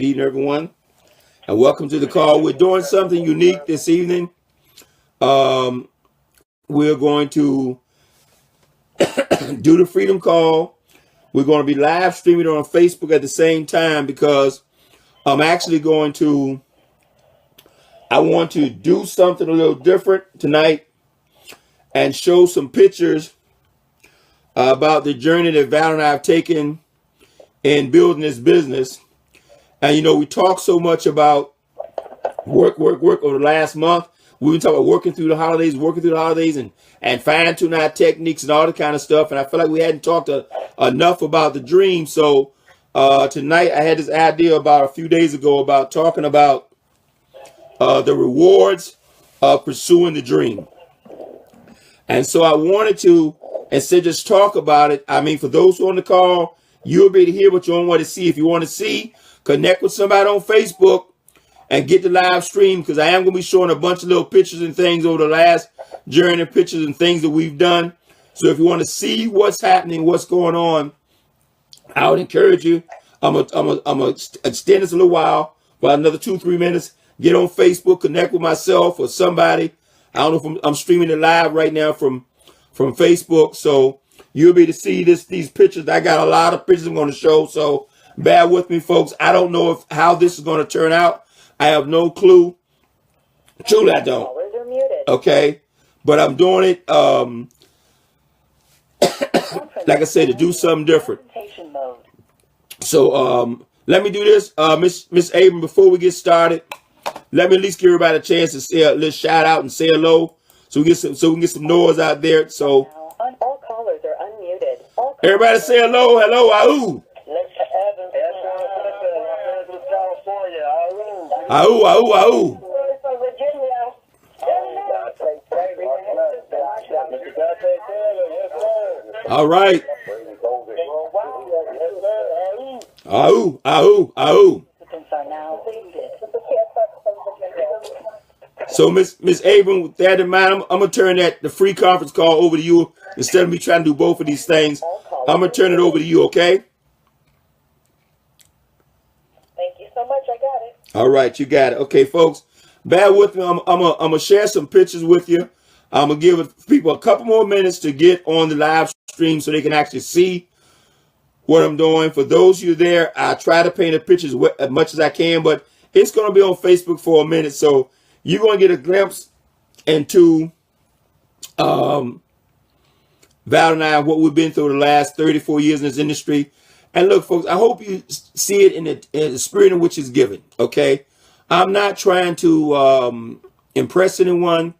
evening, everyone, and welcome to the call. We're doing something unique this evening. Um, we're going to do the Freedom Call. We're going to be live streaming it on Facebook at the same time because I'm actually I want to do something a little different tonight and show some pictures about the journey that Val and I have taken in building this business. And we talk so much about work over the last month. We've been talking about working through the holidays and fine-tuning our techniques and all that kind of stuff. And I feel like we hadn't talked enough about the dream. So tonight I had this idea about a few days ago about talking about the rewards of pursuing the dream. And so I wanted to, instead of just talk about it, for those who are on the call, you'll be able to hear what you want to see. If you want to see, connect with somebody on Facebook and get the live stream, because I am going to be showing a bunch of little pictures and things over the last journey, pictures and things that we've done. So if you want to see what's happening, what's going on, I would encourage you. I'm gonna extend this a little while, for another 2-3 minutes. Get on Facebook, connect with myself or somebody. I don't know if I'm streaming it live right now from Facebook, so you'll be able to see these pictures. I got a lot of pictures I'm going to show, so bear with me, folks. I don't know how this is going to turn out. I have no clue. Truly, I don't. Okay, but I'm doing it, like I said, to do something different. So let me do this, Miss Abram. Before we get started, let me at least give everybody a chance to say a little shout out and say hello, so we can get some noise out there. So all callers are unmuted. Everybody say hello, ahoo. Ahoo, ahoo, ahoo. All right. Ahoo, ahoo, ahoo. So, Miss Abram, with that in mind, I'm going to turn the free conference call over to you. Instead of me trying to do both of these things, I'm going to turn it over to you, okay? Thank you so much. I got it. All right, you got it. Okay, folks, bear with me. I'm going to share some pictures with you. I'm going to give people a couple more minutes to get on the live stream so they can actually see what I'm doing. For those of you there, I try to paint the pictures as much as I can, but it's going to be on Facebook for a minute, so you're going to get a glimpse into Val and I, what we've been through the last 34 years in this industry. And look, folks, I hope you see it in the spirit in which it's given, okay? I'm not trying to impress anyone.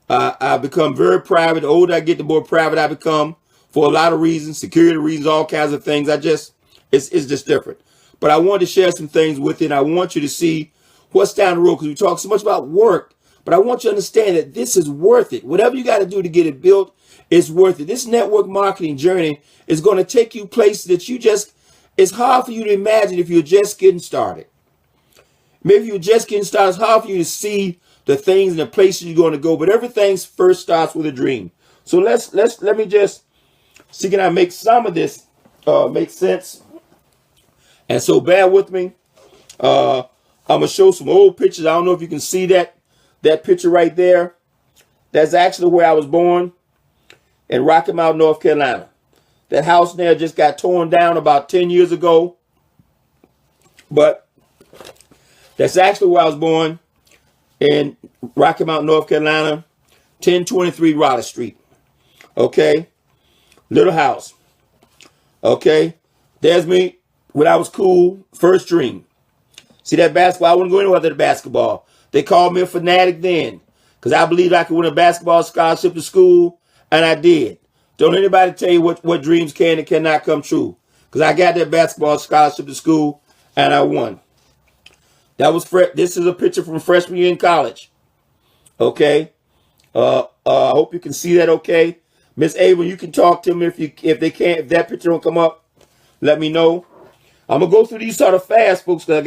I become very private. The older I get, the more private I become for a lot of reasons, security reasons, all kinds of things. It's just different. But I wanted to share some things with you, and I want you to see what's down the road, because we talk so much about work, but I want you to understand that this is worth it. Whatever you got to do to get it built is worth it. This network marketing journey is going to take you places that it's hard for you to imagine if you're just getting started. Maybe you're just getting started, it's hard for you to see the things and the places you're going to go, but everything first starts with a dream. So let me just see, can I make some of this make sense? And so bear with me. I'm going to show some old pictures. I don't know if you can see that picture right there. That's actually where I was born, in Rocky Mount, North Carolina. That house there just got torn down about 10 years ago. But that's actually where I was born, in Rocky Mount, North Carolina, 1023 Raleigh Street. Okay? Little house. Okay? There's me when I was cool, first dream. See that basketball? I wouldn't go anywhere after the basketball. They called me a fanatic then, because I believed I could win a basketball scholarship to school, and I did. Don't anybody tell you what dreams can and cannot come true, because I got that basketball scholarship to school, and I won. This is a picture from freshman year in college. Okay? I hope you can see that okay. Miss Abram, you can talk to me if that picture don't come up, let me know. I'm going to go through these sort of fast, folks, because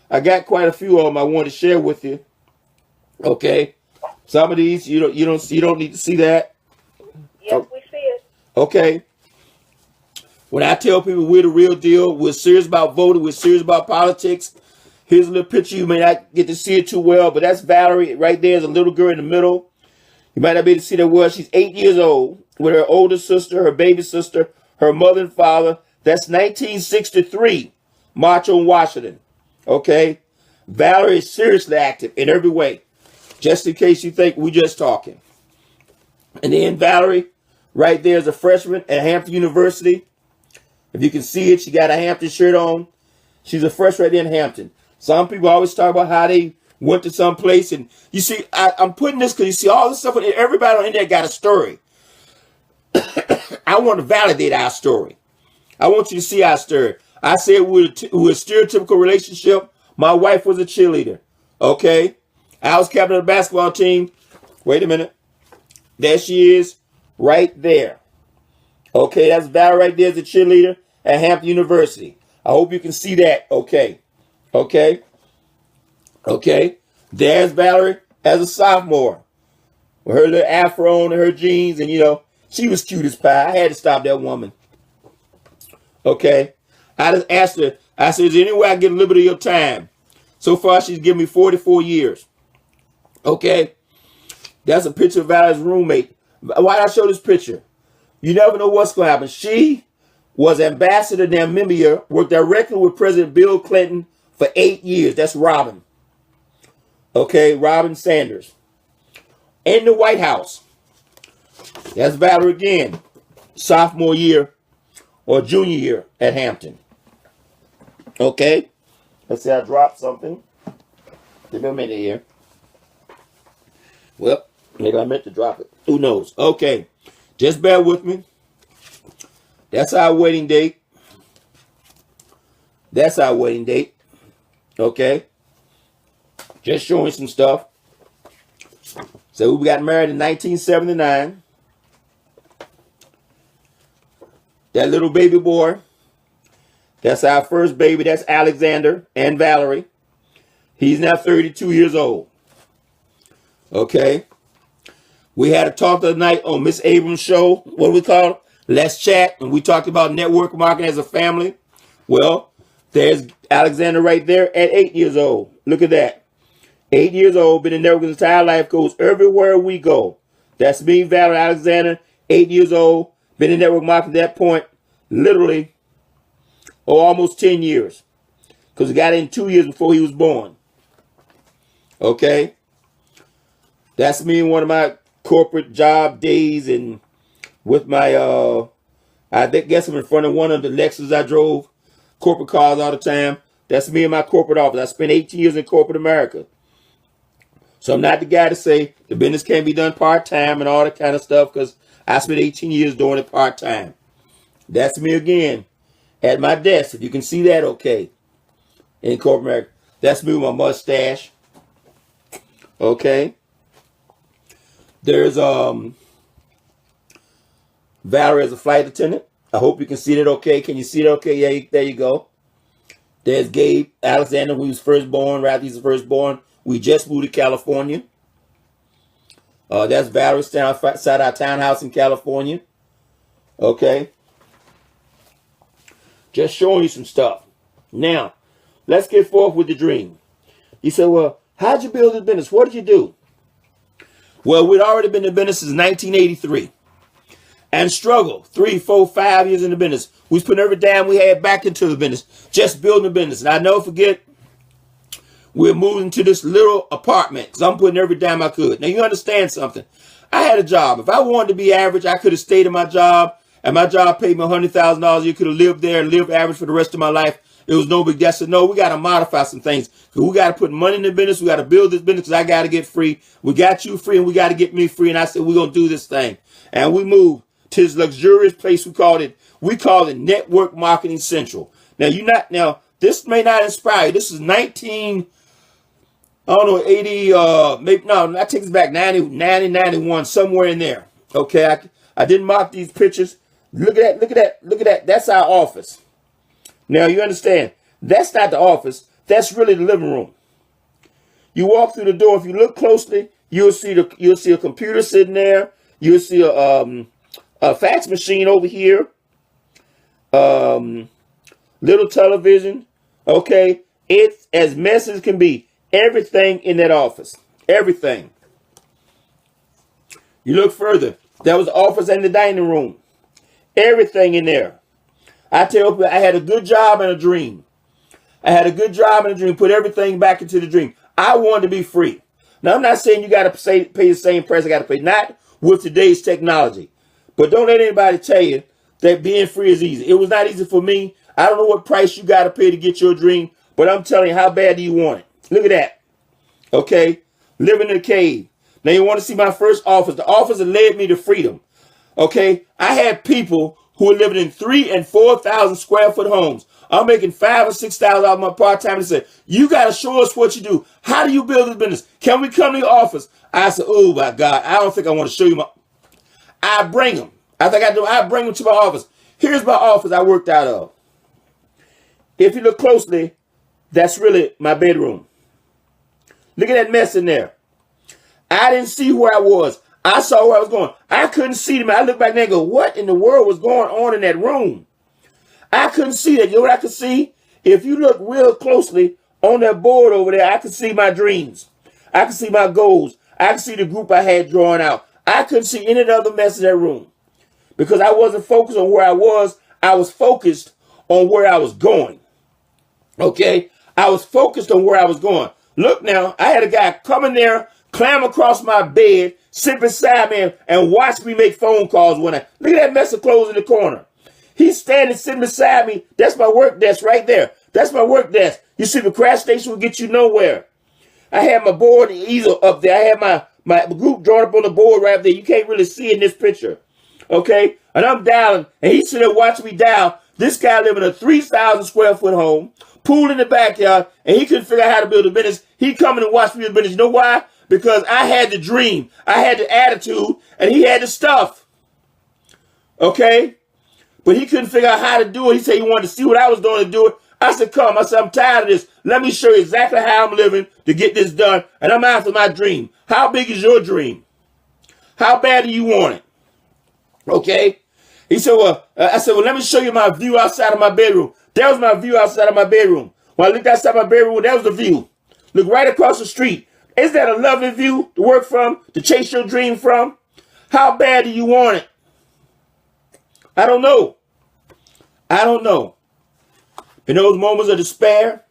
I got quite a few of them I want to share with you. Okay, some of these you don't need to see that. Yes, we see it. Okay. When I tell people we're the real deal, we're serious about voting, we're serious about politics. Here's a little picture. You may not get to see it too well, but that's Valerie right there. There's a little girl in the middle. You might not be able to see that well. She's 8 years old with her older sister, her baby sister, her mother and father. That's 1963, March on Washington. Okay? Valerie is seriously active in every way. Just in case you think we're just talking. And then Valerie, right there is a freshman at Hampton University. If you can see it, she got a Hampton shirt on. She's a freshman right there in Hampton. Some people always talk about how they went to some place. And you see, I'm putting this because you see all this stuff. Everybody on the internet got a story. I want to validate our story. I want you to see our story. I said we're a stereotypical relationship. My wife was a cheerleader. Okay? I was captain of the basketball team. Wait a minute. There she is right there. Okay, that's Valerie right there as a cheerleader at Hampton University. I hope you can see that. Okay. Okay. Okay. There's Valerie as a sophomore. With her little afro on and her jeans. And, you know, she was cute as pie. I had to stop that woman. Okay. I just asked her. I said, is there any way I can get a little bit of your time? So far, she's given me 44 years. Okay. That's a picture of Valerie's roommate. Why did I show this picture? You never know what's going to happen. She was ambassador to Namibia, worked directly with President Bill Clinton for 8 years. That's Robin. Okay, Robin Sanders. In the White House. That's Valerie again. Sophomore year or junior year at Hampton. Okay. Let's see, I dropped something. Give me a minute here. Well, maybe I meant to drop it. Who knows? Okay. Just bear with me. That's our wedding date. That's our wedding date. Okay. Just showing some stuff. So we got married in 1979. That little baby boy. That's our first baby. That's Alexander and Valerie. He's now 32 years old. Okay. We had a talk the other night on Miss Abrams' show. What do we call it? Let's Chat. And we talked about network marketing as a family. Well, there's Alexander right there at 8 years old. Look at that. 8 years old, been in networking his entire life, goes everywhere we go. That's me, Valerie Alexander, 8 years old, been in network marketing at that point, literally, almost 10 years. Because we got in 2 years before he was born. Okay? That's me in one of my corporate job days and with my, I guess I'm in front of one of the Lexus I drove, corporate cars all the time. That's me in my corporate office. I spent 18 years in corporate America. So I'm not the guy to say the business can't be done part-time and all that kind of stuff because I spent 18 years doing it part-time. That's me again at my desk. If you can see that, okay. In corporate America. That's me with my mustache. Okay. There's Valerie as a flight attendant. I hope you can see that okay. Can you see it okay? Yeah, there you go. There's Gabe Alexander, who was first born. He's the first born. We just moved to California. That's Valerie standing outside our townhouse in California. Okay. Just showing you some stuff. Now, let's get forth with the dream. You say, well, how'd you build this business? What did you do? Well, we'd already been in business since 1983 and struggled 3, 4, 5 years in the business. We was putting every dime we had back into the business, just building the business. And I never forget, we're moving to this little apartment because I'm putting every dime I could. Now, you understand something. I had a job. If I wanted to be average, I could have stayed in my job, and my job paid me $100,000 a year. Could have lived there and lived average for the rest of my life. It was no big deal. I said, no, we got to modify some things. We got to put money in the business. We got to build this business because I got to get free. We got you free and we got to get me free. And I said, we're going to do this thing. And we moved to this luxurious place. We called it Network Marketing Central. Now, this may not inspire you. This is 80, maybe, no, that takes us back 90, 91, somewhere in there. Okay. I didn't mark these pictures. Look at that. That's our office. Now, you understand, that's not the office. That's really the living room. You walk through the door. If you look closely, you'll see a computer sitting there. You'll see a fax machine over here. little television. Okay, it's as messy as can be. Everything in that office, everything. You look further. There was the office and the dining room. Everything in there. I tell people I had a good job and a dream. I had a good job and a dream. Put everything back into the dream. I wanted to be free. Now, I'm not saying you got to pay the same price I got to pay. Not with today's technology. But don't let anybody tell you that being free is easy. It was not easy for me. I don't know what price you got to pay to get your dream. But I'm telling you, how bad do you want it? Look at that. Okay? Living in a cave. Now, you want to see my first office. The office that led me to freedom. Okay? I had people who were living in 3,000 and 4,000 square foot homes. I'm making $5,000 or $6,000 out of my part-time. They said, you got to show us what you do. How do you build this business? Can we come to your office? I said, oh, my God, I don't think I want to show you my... I bring them. I think I do. I bring them to my office. Here's my office I worked out of. If you look closely, that's really my bedroom. Look at that mess in there. I didn't see where I was. I saw where I was going. I couldn't see them. I looked back there and go, what in the world was going on in that room? I couldn't see that. You know what I could see? If you look real closely on that board over there, I could see my dreams. I could see my goals. I could see the group I had drawn out. I couldn't see any other mess in that room because I wasn't focused on where I was. I was focused on where I was going. Okay? I was focused on where I was going. Look now, I had a guy come in there, climb across my bed, sit beside me, and watch me make phone calls when I... Look at that mess of clothes in the corner. He's standing, sitting beside me. That's my work desk right there. That's my work desk. You see, the crash station will get you nowhere. I had my board and easel up there. I had my group drawn up on the board right there. You can't really see in this picture. Okay? And I'm dialing, and he's sitting there watching me dial. This guy living in a 3,000 square foot home, pool in the backyard, and he couldn't figure out how to build a business. He coming and watch me build a business. You know why? Because I had the dream. I had the attitude, and he had the stuff. Okay? But he couldn't figure out how to do it. He said he wanted to see what I was doing to do it. I said, come. I said, I'm tired of this. Let me show you exactly how I'm living to get this done. And I'm after my dream. How big is your dream? How bad do you want it? Okay? He said, I said, let me show you my view outside of my bedroom. That was my view outside of my bedroom. When I looked outside my bedroom, that was the view. Look right across the street. Isn't that a lovely view to work from, to chase your dream from? How bad do you want it? I don't know. I don't know. In those moments of despair,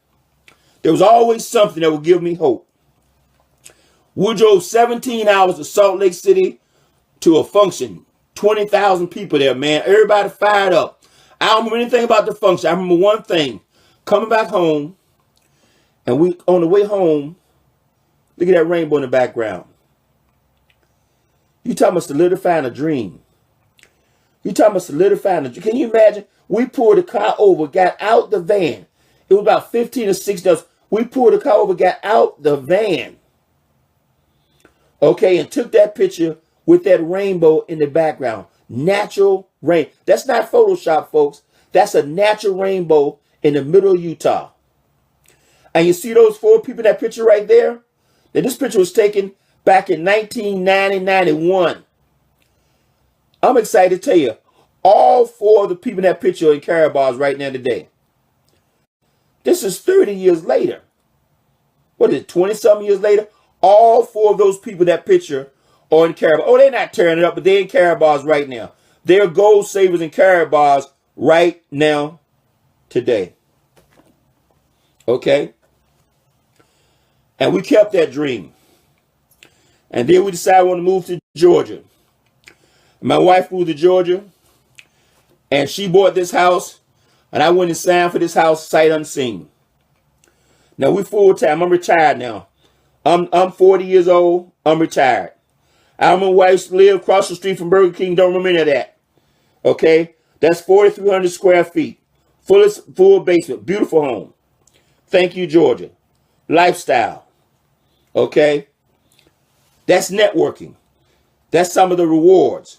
there was always something that would give me hope. We drove 17 hours to Salt Lake City to a function. 20,000 people there, man. Everybody fired up. I don't remember anything about the function. I remember one thing. Coming back home, and we on the way home, look at that rainbow in the background. You talking about solidifying a dream. You talking about solidifying a dream. Can you imagine? We pulled the car over, got out the van. It was about 15 or 16 of us. We pulled the car over, got out the van. Okay, and took that picture with that rainbow in the background. Natural rain. That's not Photoshop, folks. That's a natural rainbow in the middle of Utah. And you see those 4 people in that picture right there? Now, this picture was taken back in 1990-91. I'm excited to tell you, all 4 of the people in that picture are in Karatbars right now today. This is 30 years later. What is it, 20-something years later? All 4 of those people in that picture are in Karatbars. Oh, they're not tearing it up, but they're in Karatbars right now. They're gold savers in Karatbars right now today. Okay? And we kept that dream. And then we decided we want to move to Georgia. My wife moved to Georgia, and she bought this house, and I went and signed for this house sight unseen. Now, we're full-time. I'm retired now. I'm 40 years old. I'm retired. I remember where I used to live across the street from Burger King. Don't remember any of that. Okay? That's 4,300 square feet. Full basement. Beautiful home. Thank you, Georgia. Lifestyle. Okay? That's networking. That's some of the rewards.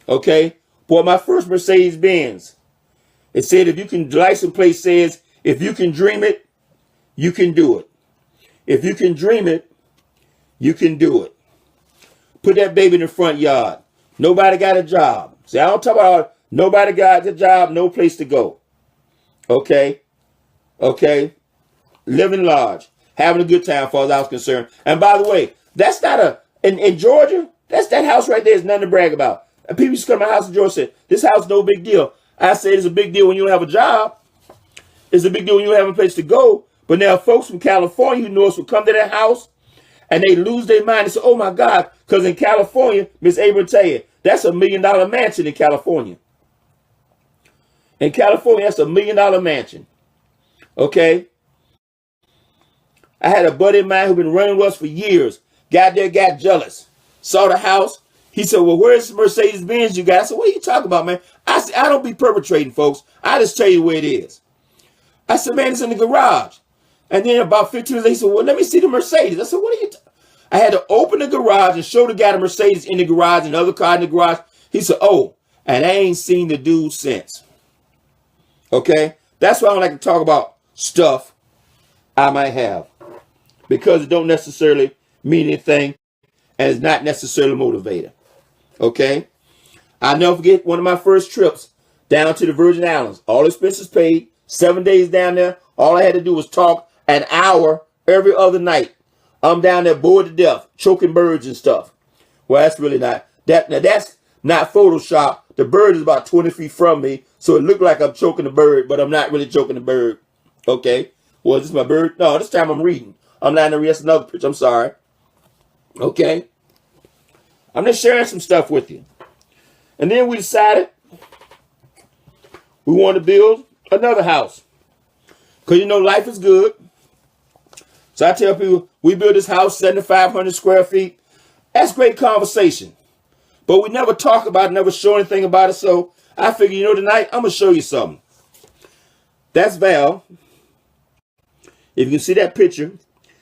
Okay? Bought my first Mercedes-Benz. It said if you can, the license plate says, if you can dream it, you can do it. If you can dream it, you can do it. Put that baby in the front yard. Nobody got a job. See, I don't talk about Nobody got a job, no place to go. Okay? Okay? Living large. Having a good time, as far as I was concerned. And by the way, that's not in Georgia, that house right there is nothing to brag about. And people used to come to my house in Georgia and say, this house is no big deal. I said it's a big deal when you don't have a job. It's a big deal when you don't have a place to go. But now folks from California who know us will come to that house and they lose their mind and say, oh my God, because in California, Miss Abram tell you, that's $1 million mansion in California. In California, that's $1 million mansion. Okay? I had a buddy of mine who been running with us for years. Got there, got jealous. Saw the house. He said, well, where's the Mercedes-Benz you got? I said, what are you talking about, man? I said, I don't be perpetrating, folks. I just tell you where it is. I said, man, it's in the garage. And then about 15 minutes later, he said, well, let me see the Mercedes. I said, what are you I had to open the garage and show the guy the Mercedes in the garage and the other car in the garage. He said, oh, and I ain't seen the dude since. Okay? That's why I don't like to talk about stuff I might have. Because it don't necessarily mean anything and it's not necessarily a motivator. Okay? I'll never forget one of my first trips down to the Virgin Islands. All expenses paid, 7 days down there. All I had to do was talk an hour every other night. I'm down there bored to death, choking birds and stuff. Well, that's really not. Now that's not Photoshop. The bird is about 20 feet from me, so it looked like I'm choking the bird, but I'm not really choking the bird. Okay? Well, is this my bird? No, this time I'm reading. I'm not in the rest of another picture. I'm sorry. Okay? I'm just sharing some stuff with you. And then we decided we want to build another house. Because, you know, life is good. So I tell people, we built this house, 7,500 square feet. That's great conversation. But we never talk about it, never show anything about it. So I figure, you know, tonight, I'm going to show you something. That's Val. If you can see that picture.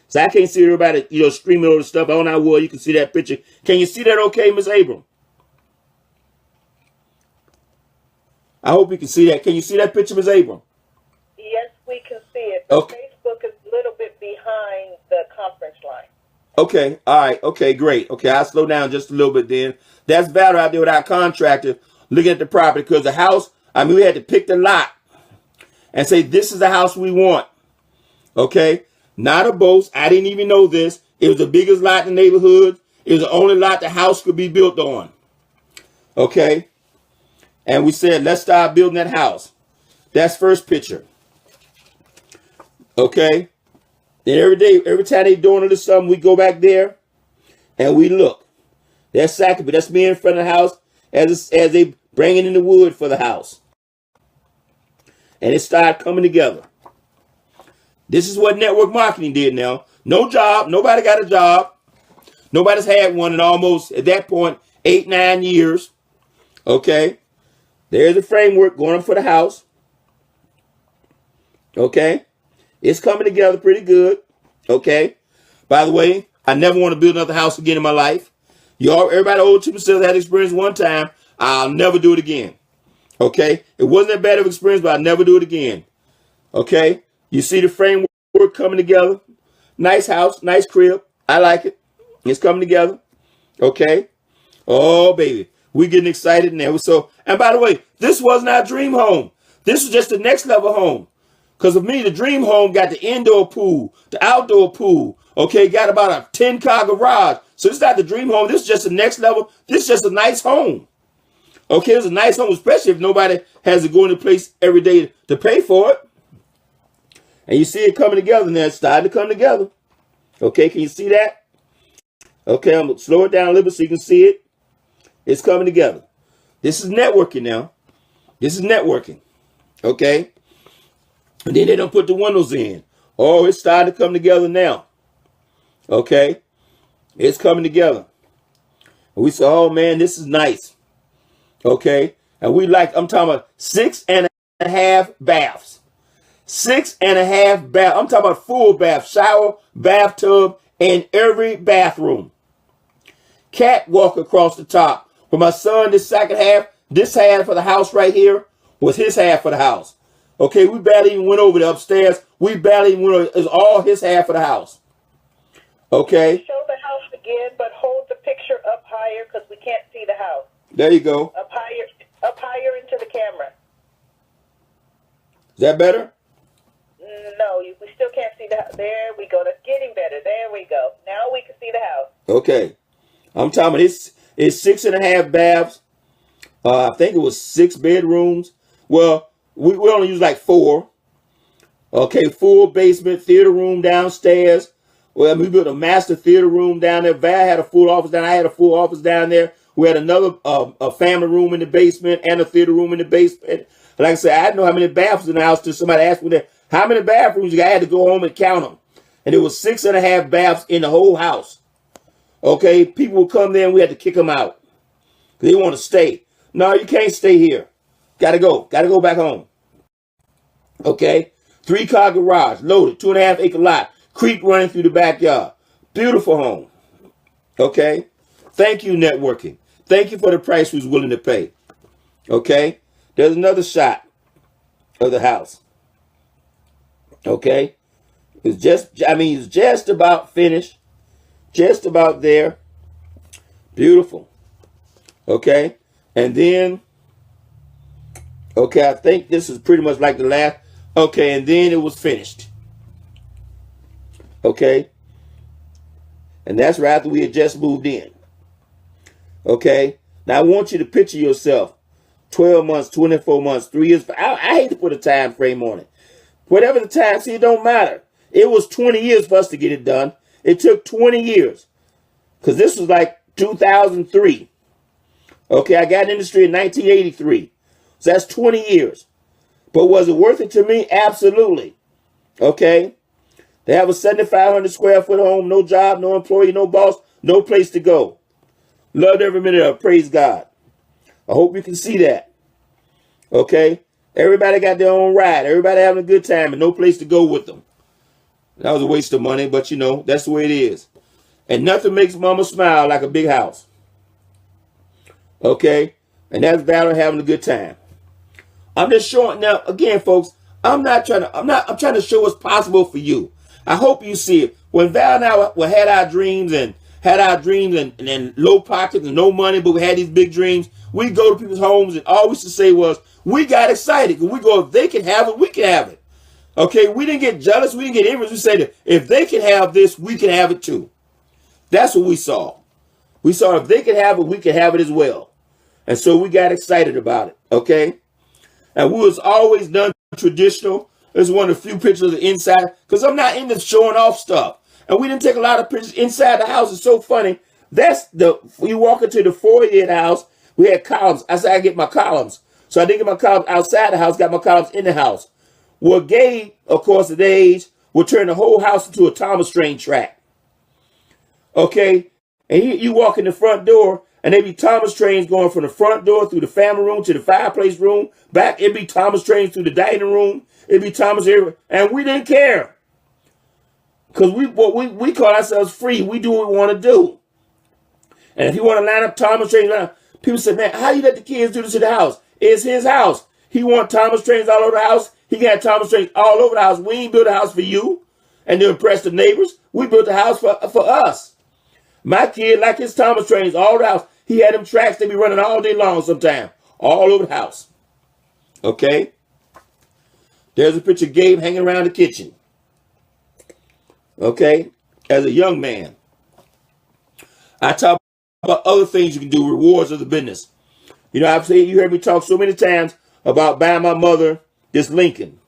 So I can't see everybody, you know, streaming all the stuff. I don't know how you can see that picture. Can you see that okay, Miss Abram? I hope you can see that. Can you see that picture, Miss Abram? Yes, we can see it. But Okay. Facebook is a little bit behind the conference line. Okay. All right. Okay, great. Okay, I'll slow down just a little bit then. That's Val out there with our contractor looking at the property because the house, I mean, we had to pick the lot and say, this is the house we want. Okay. Not a boast. I didn't even know this. It was the biggest lot in the neighborhood. It was the only lot the house could be built on. Okay. And we said, let's start building that house. That's first picture. Okay. Then every time they doing a little something, we go back there and we look. That's Sacabee. That's me in front of the house as they bringing in the wood for the house. And it started coming together. This is what network marketing did now. No job. Nobody got a job. Nobody's had one in almost, at that point, 8-9 years. Okay. There's the framework going up for the house. Okay. It's coming together pretty good. Okay. By the way, I never want to build another house again in my life. Everybody old to themselves had experience one time. I'll never do it again. Okay. It wasn't that bad of an experience, but I'll never do it again. Okay. You see the framework coming together. Nice house, nice crib. I like it. It's coming together. Okay. Oh, baby. We're getting excited now. And by the way, this wasn't our dream home. This was just the next level home. Because of me, the dream home got the indoor pool, the outdoor pool. Okay, got about a 10-car garage. So it's not the dream home. This is just the next level. This is just a nice home. Okay, it's a nice home, especially if nobody has to go into place every day to pay for it. And you see it coming together now. It's starting to come together. Okay, can you see that? Okay, I'm going to slow it down a little bit so you can see it. It's coming together. This is networking now. This is networking. Okay? And then they don't put the windows in. Oh, it's starting to come together now. Okay? It's coming together. And we say, oh man, this is nice. Okay? And I'm talking about 6.5 baths. 6.5 baths. I'm talking about full bath, shower, bathtub, in every bathroom. Catwalk across the top. For my son, this second half, this half of the house right here was his half of the house. Okay, we barely even went over the upstairs. We barely even went over. It was all his half of the house. Okay. Show the house again, but hold the picture up higher because we can't see the house. There you go. Up higher. Up higher into the camera. Is that better? No, we still can't see the house. There we go. That's getting better. There we go. Now we can see the house. Okay. I'm talking about it's 6.5 baths. I think it was 6 bedrooms. Well, we only use like 4. Okay, full basement, theater room downstairs. Well, we built a master theater room down there. Val had a full office down. I had a full office down there. We had another a family room in the basement and a theater room in the basement. Like I said, I didn't know how many bathrooms in the house till somebody asked me that. How many bathrooms you got? I had to go home and count them. And it was 6.5 baths in the whole house. Okay, people would come there and we had to kick them out. They want to stay. No, you can't stay here. Gotta go. Gotta go back home. Okay, 3-car garage, loaded, 2.5 acre lot, creek running through the backyard. Beautiful home. Okay, thank you, networking. Thank you for the price we was willing to pay. Okay, there's another shot of the house. Okay, it's just about finished. Just about there. Beautiful. Okay. And then, okay, I think this is pretty much like the last. Okay, and then it was finished. Okay. And that's right after we had just moved in. Okay. Now I want you to picture yourself 12 months, 24 months, 3 years. I hate to put a time frame on it. Whatever the time, see, it don't matter. It was 20 years for us to get it done. It took 20 years because this was like 2003. Okay, I got in the industry in 1983. So that's 20 years. But was it worth it to me? Absolutely. Okay. They have a 7,500 square foot home, no job, no employee, no boss, no place to go. Loved every minute of it. Praise God. I hope you can see that. Okay. Everybody got their own ride. Everybody having a good time and no place to go with them. That was a waste of money, but you know, that's the way it is. And nothing makes mama smile like a big house. Okay? And that's Val having a good time. I'm just showing now, again, folks, I'm trying to show what's possible for you. I hope you see it. When Val and I had our dreams and low pockets and no money, but we had these big dreams, we go to people's homes and all we used to say was, we got excited. We go, if they can have it, we can have it. Okay, we didn't get jealous. We didn't get envious. We said, if they can have this, we can have it too. That's what we saw. We saw if they can have it, we can have it as well. And so we got excited about it. Okay. And we was always done traditional. There's one of the few pictures of the inside because I'm not into showing off stuff. And we didn't take a lot of pictures inside the house. It's so funny. You walk into the foyer of the house, we had columns. I said, I get my columns. So I didn't get my columns outside the house, got my columns in the house. Well, Gabe, of course, at the age, will turn the whole house into a Thomas train track. Okay? And you walk in the front door, and there be Thomas trains going from the front door through the family room to the fireplace room. Back, it'd be Thomas trains through the dining room. It'd be Thomas here. And we didn't care. Because we call ourselves free. We do what we want to do. And if you want to line up Thomas trains, people say, man, how you let the kids do this in the house? It's his house. He want Thomas trains all over the house. He got Thomas trains all over the house. We ain't built a house for you and to impress the neighbors. We built a house for us. My kid like his Thomas trains all over the house. He had them tracks they be running all day long sometime. All over the house. Okay? There's a picture of Gabe hanging around the kitchen. Okay? As a young man. I talk about other things you can do, rewards of the business. You know, you heard me talk so many times about buying my mother this Lincoln.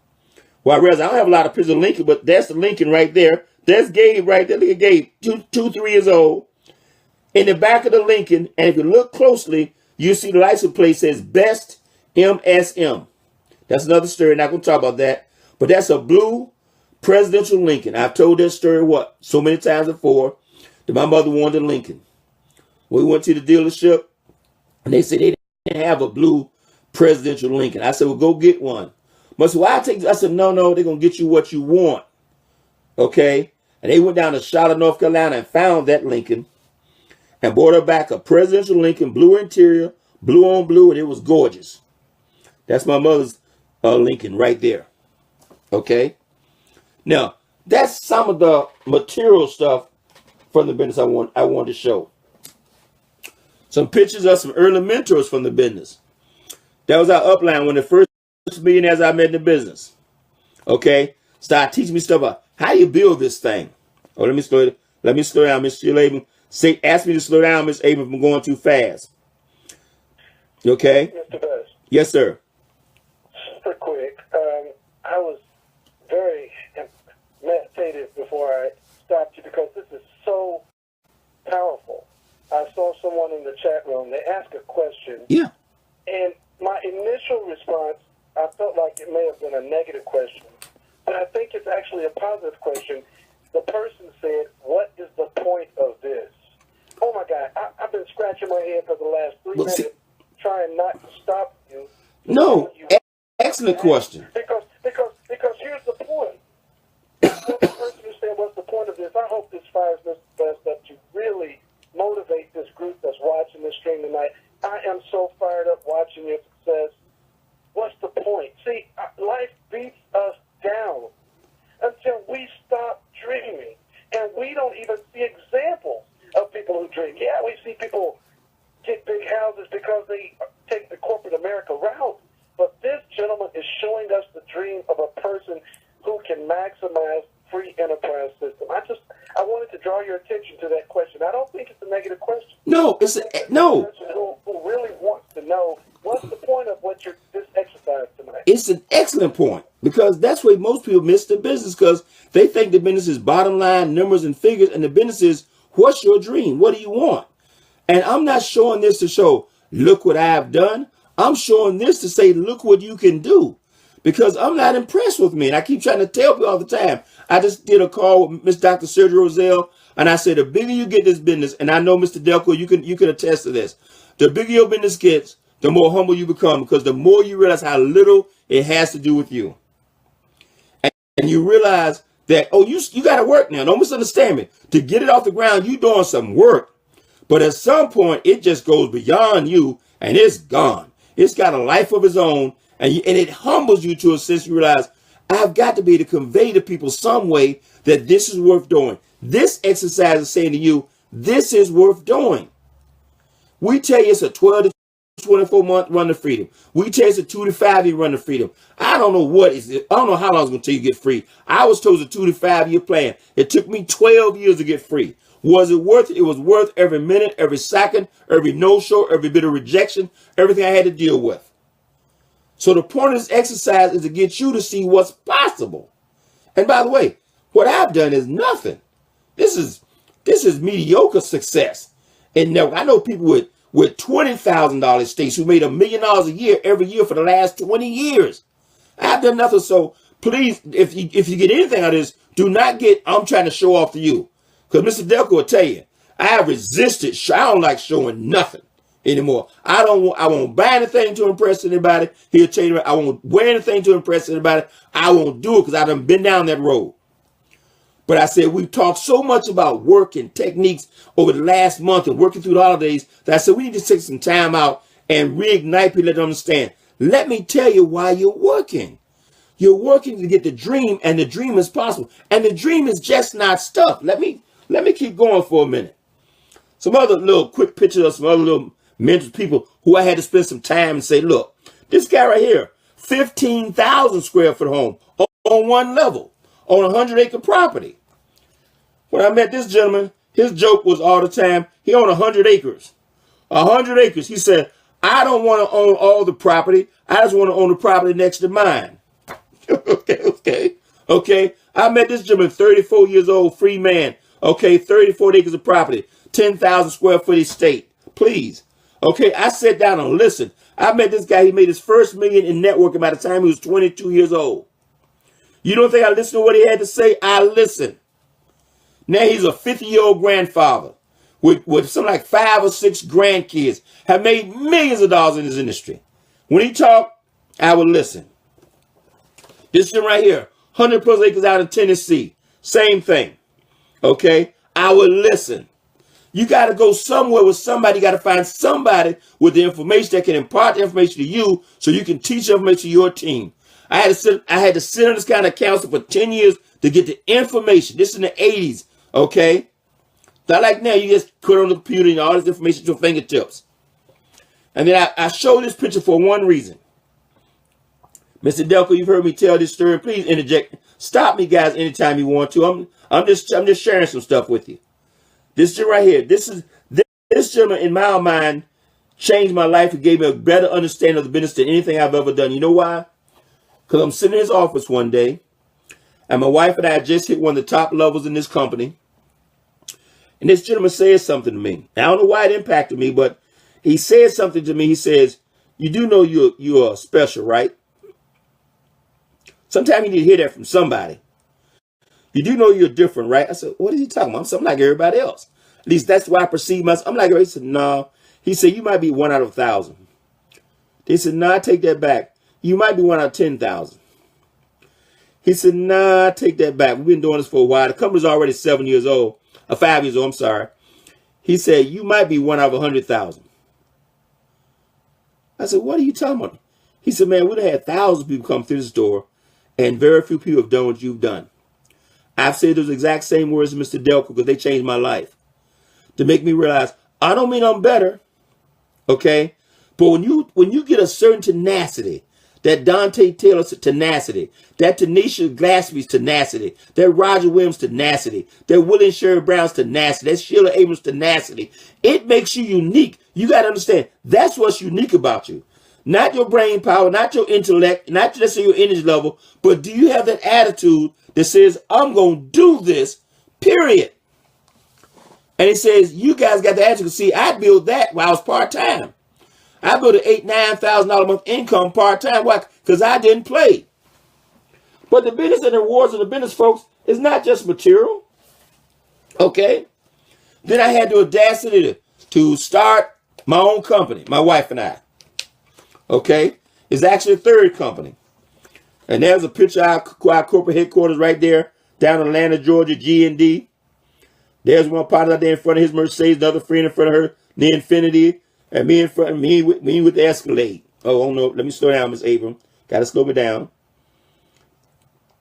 Well, I realize I don't have a lot of pictures of Lincoln, but that's the Lincoln right there. There's Gabe right there. Look at Gabe, 3 years old. In the back of the Lincoln, and if you look closely, you see the license plate says Best MSM. That's another story. Not going to talk about that. But that's a blue presidential Lincoln. I've told that story, so many times before, that my mother wanted a Lincoln. We went to the dealership, and they said they didn't have a blue presidential Lincoln. I said, well, go get one. But so I said, no, they're going to get you what you want. Okay? And they went down to Charlotte, North Carolina, and found that Lincoln and brought her back a presidential Lincoln, blue interior, blue on blue, and it was gorgeous. That's my mother's Lincoln right there. Okay? Now, that's some of the material stuff from the business I wanted to show. Some pictures of some early mentors from the business. That was our upline, one of the first millionaires I met in the business. Okay, start teaching me stuff about how you build this thing. Oh, let me slow down, Miss Sheila. Ask me to slow down, Miss Abel, if I'm going too fast. Okay? Mr. Best. Yes, sir. Super quick. I was very meditative before I stopped you because this is so powerful. I saw someone in the chat room. They asked a question. Yeah. And my initial response, I felt like it may have been a negative question. But I think it's actually a positive question. The person said, what is the point of this? Oh, my God. I've been scratching my head for the last 3 minutes trying not to stop you. No. Excellent question. Because here's the point. So the person who said, what's the point of this? I hope this fires Mr. Best up to really motivate this group that's watching this stream tonight. I am so fired up watching your success. What's the point? See, life beats us down until we stop dreaming. And we don't even see examples of people who dream. Yeah, we see people get big houses because they take the corporate America route. But this gentleman is showing us the dream of a person who can maximize free enterprise system. I wanted to draw your attention to that question. I don't think it's a negative question. No, no. Who really wants to know what's the point of this exercise tonight? It's an excellent point because that's where most people miss the business because they think the business is bottom line, numbers and figures, and the business is what's your dream? What do you want? And I'm not showing this to show, look what I've done. I'm showing this to say, look what you can do. Because I'm not impressed with me. And I keep trying to tell people all the time. I just did a call with Miss Dr. Sergio Roselle, and I said, the bigger you get this business, and I know Mr. Delco, you can attest to this. The bigger your business gets, the more humble you become, because the more you realize how little it has to do with you. And you realize that, oh, you got to work now. Don't misunderstand me. To get it off the ground, you're doing some work. But at some point, it just goes beyond you, and it's gone. It's got a life of its own. And it humbles you to a sense. You realize, I've got to be able to convey to people some way that this is worth doing. This exercise is saying to you, this is worth doing. We tell you it's a 12 to 24 month run to freedom. We tell you it's a 2 to 5 year run to freedom. I don't know what is it. I don't know how long it's going to take you to get free. I was told it's a 2 to 5 year plan. It took me 12 years to get free. Was it worth it? It was worth every minute, every second, every no-show, every bit of rejection, everything I had to deal with. So the point of this exercise is to get you to see what's possible. And by the way, what I've done is nothing. This is mediocre success. And now I know people with $20,000 estates who made $1 million a year every year for the last 20 years. I've done nothing. So please, if you get anything out of this, do not get, I'm trying to show off to you. Because Mr. Delco will tell you, I have resisted. I don't like showing nothing anymore. I won't buy anything to impress anybody. He'll tell you, I won't wear anything to impress anybody. I won't do it because I done been down that road. But I said, we've talked so much about work and techniques over the last month and working through the holidays that I said, we need to take some time out and reignite people that understand. Let me tell you why you're working. You're working to get the dream, and the dream is possible. And the dream is just not stuff. Let me keep going for a minute. Some other little quick pictures of some other little mentors, people who I had to spend some time and say, look, this guy right here, 15,000 square foot home on one level on a 100-acre property. When I met this gentleman, his joke was all the time, he owned 100 acres. 100 acres. He said, I don't want to own all the property. I just want to own the property next to mine. Okay. I met this gentleman, 34 years old, free man. Okay, 34 acres of property, 10,000 square foot estate. Please. Okay, I sat down and listened. I met this guy. He made his first million in networking by the time he was 22 years old. You don't think I listened to what he had to say? I listened. Now he's a 50-year-old grandfather with something like 5 or 6 grandkids, have made millions of dollars in this industry. When he talked, I would listen. This one right here, 100 plus acres out in Tennessee. Same thing. Okay, I would listen. You got to go somewhere with somebody. You got to find somebody with the information that can impart the information to you so you can teach the information to your team. I had to sit on this kind of council for 10 years to get the information. This is in the 80s, okay? Not like now, you just put on the computer and all this information at your fingertips. And then I show this picture for one reason. Mr. Delco, you've heard me tell this story. Please interject. Stop me, guys, anytime you want to. I'm just sharing some stuff with you. This gentleman right here, this gentleman in my mind changed my life and gave me a better understanding of the business than anything I've ever done. You know why? Because I'm sitting in his office one day, and my wife and I just hit one of the top levels in this company. And this gentleman says something to me. I don't know why it impacted me, but he said something to me. He says, "You do know you're special, right?" Sometimes you need to hear that from somebody. "You do know you're different, right?" I said, "What is he talking about?" I'm like everybody else. At least that's why I perceive myself. I'm like, he said, "No." He said, "You might be 1 out of 1,000. He said, "No, I take that back. You might be 1 out of 10,000. He said, "Nah, I take that back. We've been doing this for a while. The company's already 7 years old. 5 years old, I'm sorry." He said, "You might be 1 out of 100,000. I said, "What are you talking about?" He said, "Man, we've had thousands of people come through this door, and very few people have done what you've done." I've said those exact same words to Mr. Delco because they changed my life. To make me realize, I don't mean I'm better, okay? But when you get a certain tenacity, that Dante Taylor's tenacity, that Tanisha Glaspie's tenacity, that Roger Williams' tenacity, that William Sherrod Brown's tenacity, that Sheila Abrams' tenacity, it makes you unique. You got to understand, that's what's unique about you. Not your brain power, not your intellect, not just your energy level, but do you have that attitude that says, "I'm going to do this, period." And it says, you guys got the attitude. See, I built that while I was part-time. I built an $8,000-9,000 a month income part-time. Why? Because I didn't play. But the business and the rewards of the business, folks, is not just material. Okay? Then I had the audacity to start my own company, my wife and I. Okay? It's actually a third company. And there's a picture of our corporate headquarters right there, down in Atlanta, Georgia, G&D. There's one partner out there in front of his Mercedes, another friend in front of her, the Infinity, and me in front of me with the Escalade. Oh no, let me slow down, Miss Abram. Gotta slow me down.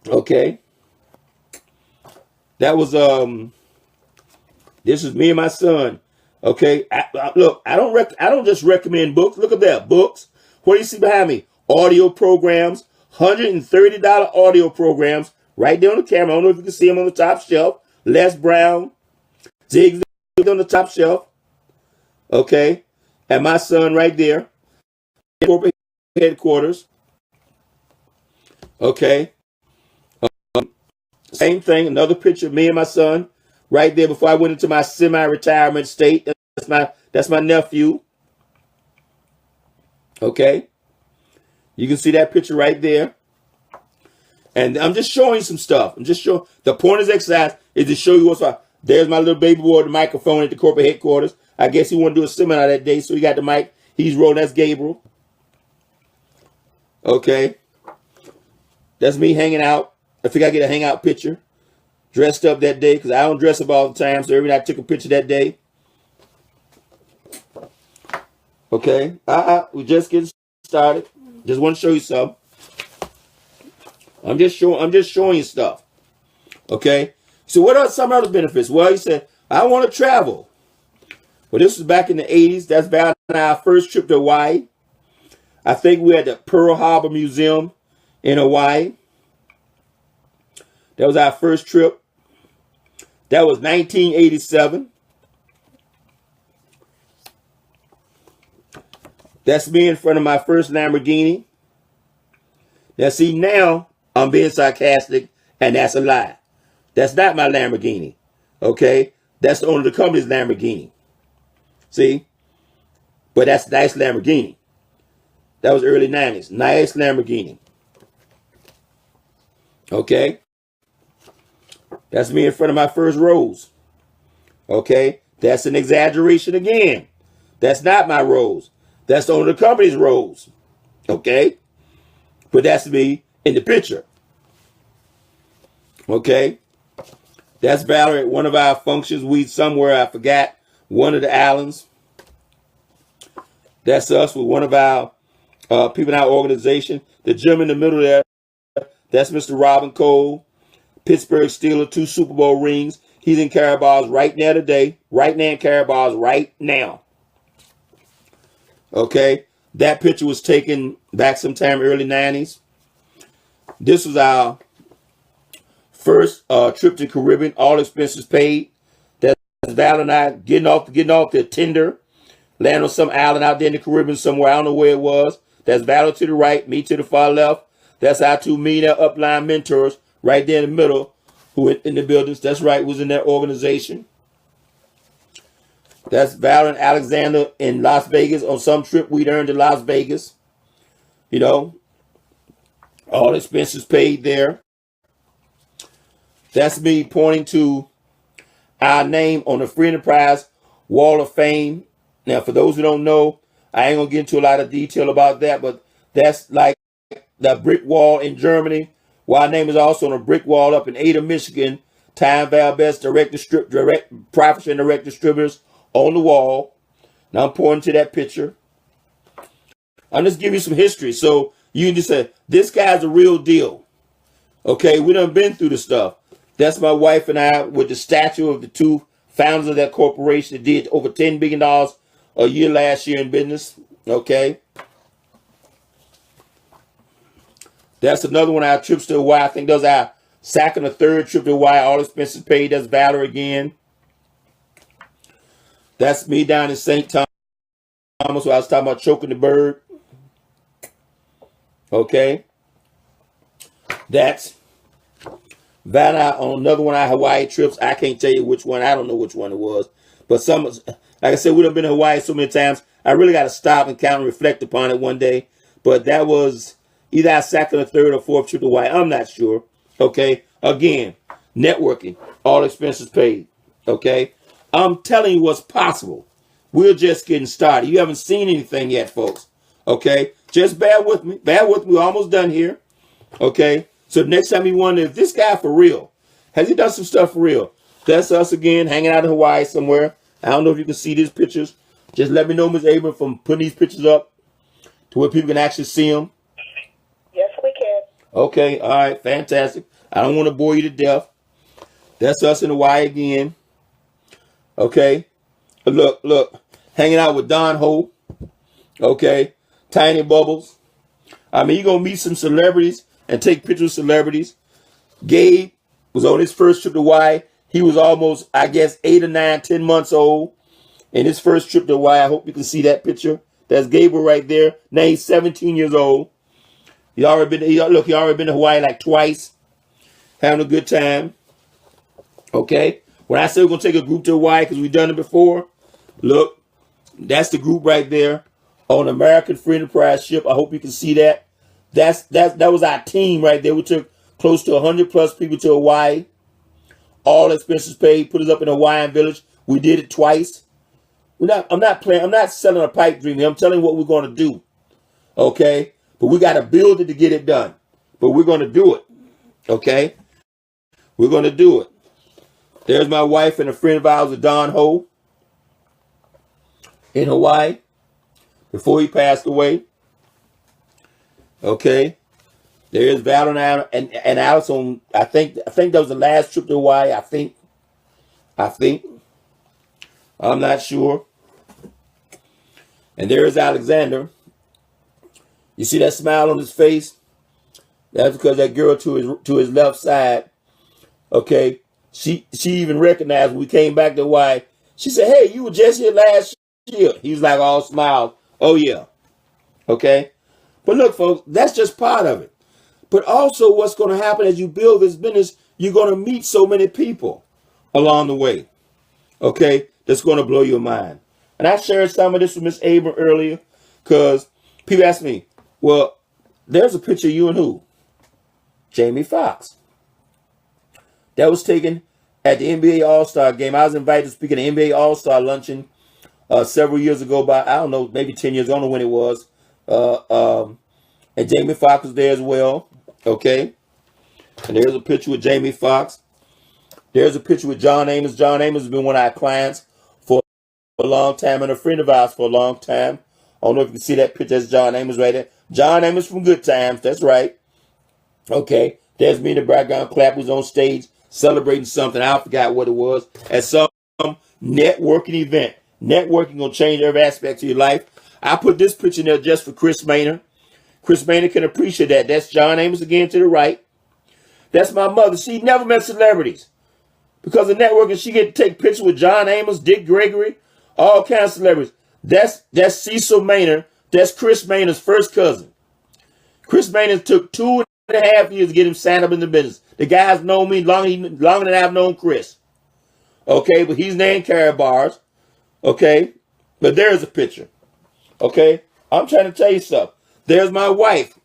Okay. That was this is me and my son. Okay. Look, I don't just recommend books. Look at that, books. What do you see behind me? Audio programs, $130 audio programs, right there on the camera. I don't know if you can see them on the top shelf. Les Brown, Zig on the top shelf. Okay. And my son right there. Corporate headquarters. Okay. Same thing. Another picture of me and my son right there before I went into my semi-retirement state. That's my nephew. Okay. You can see that picture right there. And I'm just showing you some stuff. I'm just showing. The point of this exercise is to show you what's up. There's my little baby boy with the microphone at the corporate headquarters. I guess he wanted to do a seminar that day, so he got the mic. He's rolling. That's Gabriel. Okay. That's me hanging out. I think I get a hangout picture. Dressed up that day, because I don't dress up all the time, so every night I took a picture that day. Okay. We just getting started. Just want to show you something. I'm just showing you stuff. Okay. So what are some other benefits? Well, he said, I want to travel. Well, this was back in the 80s. That's about our first trip to Hawaii. I think we had the Pearl Harbor Museum in Hawaii. That was our first trip. That was 1987. That's me in front of my first Lamborghini. Now, see, now I'm being sarcastic, and that's a lie. That's not my Lamborghini. Okay? That's the owner of the company's Lamborghini. See? But that's nice Lamborghini. That was early 90s. Nice Lamborghini. Okay? That's me in front of my first Rolls. Okay? That's an exaggeration again. That's not my Rolls. That's the owner of the company's Rolls. Okay? But that's me in the picture. Okay? That's Valerie at one of our functions. We somewhere, I forgot, one of the islands. That's us with one of our people in our organization. The gentleman in the middle there, that's Mr. Robin Cole. Pittsburgh Steelers, 2 Super Bowl rings. He's in Carabal's right now today. Right now in Carabal's right now. Okay. That picture was taken back sometime early 90s. This was our first trip to the Caribbean, all expenses paid. That's Val and I getting off the tender, land on some island out there in the Caribbean somewhere. I don't know where it was. That's Val to the right, me to the far left. That's our two millionaire upline mentors right there in the middle, who in the buildings. That's right, was in that organization. That's Val and Alexander in Las Vegas on some trip we'd earned to Las Vegas. You know, all expenses paid there. That's me pointing to our name on the Free Enterprise Wall of Fame. Now, for those who don't know, I ain't going to get into a lot of detail about that, but that's like the brick wall in Germany. Well, our name is also on a brick wall up in Ada, Michigan. Time Val Best, direct profits and direct distributors on the wall. Now I'm pointing to that picture. I'm just giving you some history so you can just say, this guy's a real deal. Okay, we done been through the stuff. That's my wife and I with the statue of the two founders of that corporation that did over $10 billion a year last year in business. Okay. That's another one of our trips to Hawaii. I think that was our second or third trip to Hawaii. All expenses paid. That's Valor again. That's me down in St. Thomas where I was talking about choking the bird. Okay. That's Val on another one of our Hawaii trips. I can't tell you which one. I don't know which one it was. But some, like I said, we've been to Hawaii so many times. I really got to stop and count and reflect upon it one day. But that was either our second or third or fourth trip to Hawaii. I'm not sure. Okay. Again, networking. All expenses paid. Okay. I'm telling you what's possible. We're just getting started. You haven't seen anything yet, folks. Okay. Just bear with me. Bear with me. We're almost done here. Okay. So next time you wonder if this guy for real, has he done some stuff for real? That's us again, hanging out in Hawaii somewhere. I don't know if you can see these pictures. Just let me know, Ms. Abram, from putting these pictures up to where people can actually see them. Yes, we can. Okay, all right, fantastic. I don't want to bore you to death. That's us in Hawaii again. Okay, look, hanging out with Don Ho. Okay, Tiny Bubbles. I mean, you're going to meet some celebrities and take pictures of celebrities. Gabe was on his first trip to Hawaii. He was almost, I guess, 8 or 9, 10 months old in his first trip to Hawaii. I hope you can see that picture. That's Gabriel right there. Now he's 17 years old. He already been to Hawaii like twice, having a good time. Okay. When I say we're gonna take a group to Hawaii because we've done it before, look, that's the group right there on American Free Enterprise ship. I hope you can see that. That was our team right there. We took close to 100 plus people to Hawaii. All expenses paid. Put us up in a Hawaiian village. We did it twice. I'm not selling a pipe dream here. I'm telling you what we're going to do. Okay? But we got to build it to get it done. But we're going to do it. Okay? We're going to do it. There's my wife and a friend of ours, Don Ho, in Hawaii before he passed away. Okay? There's Val and Alice on, I think that was the last trip to Hawaii, I think. I'm not sure. And there's Alexander. You see that smile on his face? That's because that girl to his left side, okay, she even recognized when we came back to Hawaii. She said, hey, you were just here last year. He was like all smiles. Oh, yeah. Okay? But look, folks, that's just part of it. But also what's going to happen as you build this business, you're going to meet so many people along the way. Okay? That's going to blow your mind. And I shared some of this with Miss Abram earlier because people ask me, well, there's a picture of you and who? Jamie Foxx. That was taken at the NBA All-Star game. I was invited to speak at the NBA All-Star luncheon several years ago, I don't know, maybe 10 years, I don't know when it was. And Jamie Foxx was there as well. Okay. And there's a picture with Jamie Foxx. There's a picture with John Amos. John Amos has been one of our clients for a long time and a friend of ours for a long time. I don't know if you can see that picture. That's John Amos right there. John Amos from Good Times. That's right. Okay. There's me in the background. Clap was on stage celebrating something. I forgot what it was. At some networking event. Networking gonna change every aspect of your life. I put this picture in there just for Chris Maynard. Chris Maynard can appreciate that. That's John Amos again to the right. That's my mother. She never met celebrities. Because of networking, she get to take pictures with John Amos, Dick Gregory, all kinds of celebrities. That's Cecil Maynard. That's Chris Maynard's first cousin. Chris Maynard took 2.5 years to get him signed up in the business. The guy's known me longer than I've known Chris. Okay, but he's named Karatbars. Okay, but there's a picture. Okay, I'm trying to tell you something. There's my wife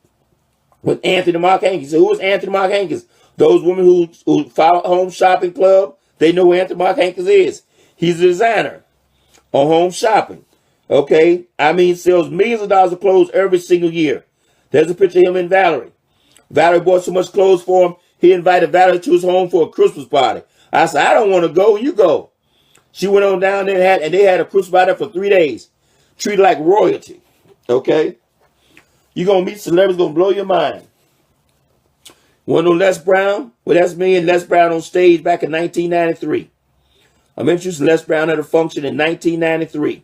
with Anthony Mark Hankins. Who is Anthony Mark Hankins? Those women who follow Home Shopping Club, they know who Anthony Mark Hankins is. He's a designer on Home Shopping. Okay, I mean, sells millions of dollars of clothes every single year. There's a picture of him and Valerie. Valerie bought so much clothes for him, he invited Valerie to his home for a Christmas party. I said, I don't want to go, you go. She went on down there and they had a Christmas party for 3 days. Treated like royalty. Okay? You're going to meet celebrities, going to blow your mind. Want to know Les Brown? Well, that's me and Les Brown on stage back in 1993. I'm introducing Les Brown at a function in 1993.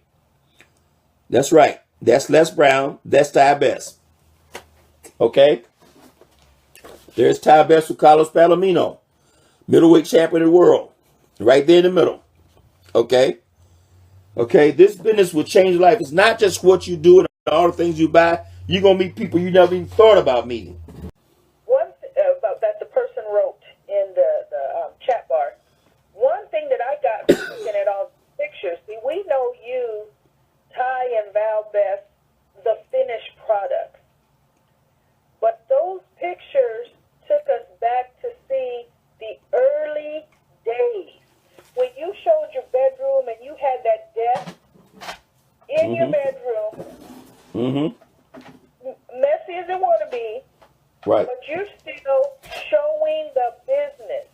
That's right. That's Les Brown. That's Ty Best. Okay? There's Ty Best with Carlos Palomino. Middleweight champion of the world. Right there in the middle. Okay? Okay, this business will change life. It's not just what you do and all the things you buy. You're going to meet people you never even thought about meeting. One about that the person wrote in the chat bar. One thing that I got from looking at all the pictures, see, we know you, Ty and Val Best, the finished product. But those pictures took us back to see the early days. When you showed your bedroom and you had that desk in your bedroom, messy as it want to be, right? But you're still showing the business.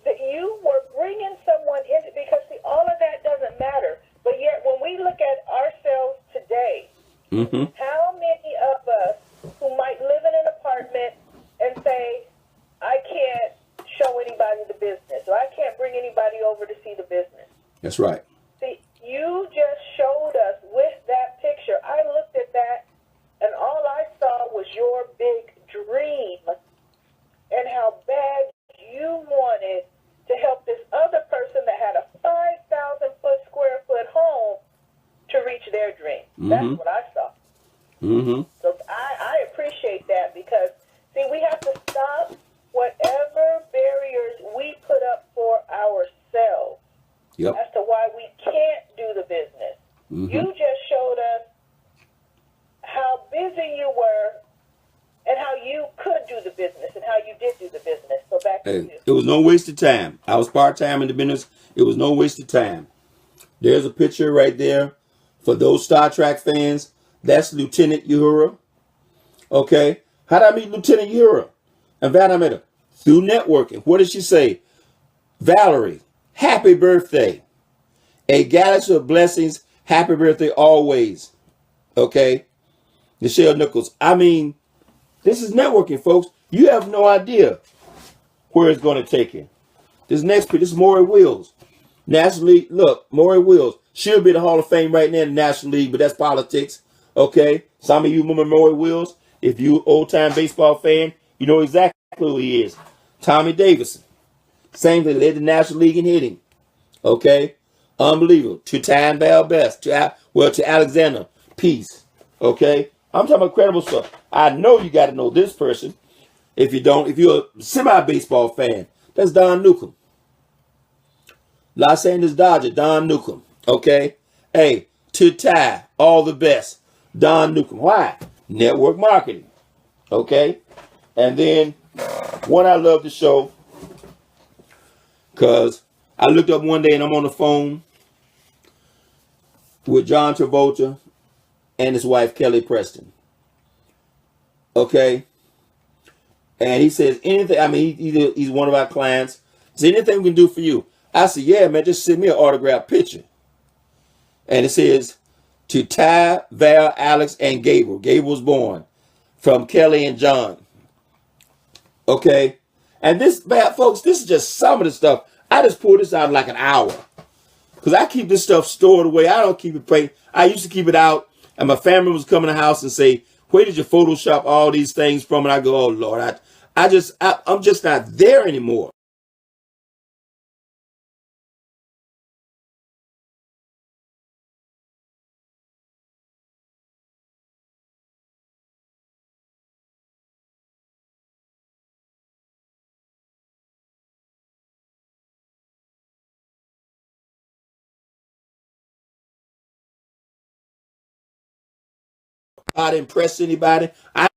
That you were bringing someone in, because see, all of that doesn't matter. But yet, when we look at ourselves today, how many of us who might live in an apartment and say, I can't show anybody the business, or I can't bring anybody over to see the business? That's right. See, you just showed us with that picture. I looked at that, and all I saw was your big dream and how bad you wanted to help this other person that had a 5,000 square foot home to reach their dream. That's what I saw. So I appreciate that, because, see, we have to stop whatever barriers we put up for ourselves as to why we can't do the business. You just showed us how busy you were and how you could do the business and how you did do the business. So back to you. It was no waste of time. I was part-time in the business. It was no waste of time. There's a picture right there for those Star Trek fans. That's Lieutenant Uhura. Okay. How did I meet Lieutenant Uhura? And Val, I met her through networking. What did she say? Valerie, happy birthday. A galaxy of blessings. Happy birthday always. Okay. Nichelle Nichols. I mean, this is networking, folks. You have no idea where it's going to take you. This next picture, this is Maury Wills. National League. Look, Maury Wills. She'll be in the Hall of Fame right now in the National League, but that's politics. Okay. Some of you remember Maury Wills. If you old-time baseball fan, you know exactly who he is. Tommy Davidson. Same thing, led the National League in hitting. Okay. Unbelievable. To Ty and Val Best. To Alexander Peace. Okay. I'm talking about credible stuff. I know you got to know this person. If you don't, if you're a semi-baseball fan, that's Don Newcomb. Los Angeles Dodger, Don Newcomb. Okay. Hey, to Ty, all the best. Don Newcomb. Why? Network marketing. Okay. And then one I love to show, because I looked up one day and I'm on the phone with John Travolta and his wife, Kelly Preston. Okay. And he says, anything, I mean, he's one of our clients. He said, anything we can do for you? I said, yeah, man, just send me an autographed picture. And it says, to Ty, Val, Alex, and Gabriel. Gabriel was born from Kelly and John. Okay. And this, man, folks, this is just some of the stuff. I just pulled this out in like an hour. Because I keep this stuff stored away. I don't keep it paid. I used to keep it out And my family was coming to the house and say, where did you Photoshop all these things from? And I go, oh Lord, I'm just not there anymore. To impress anybody. I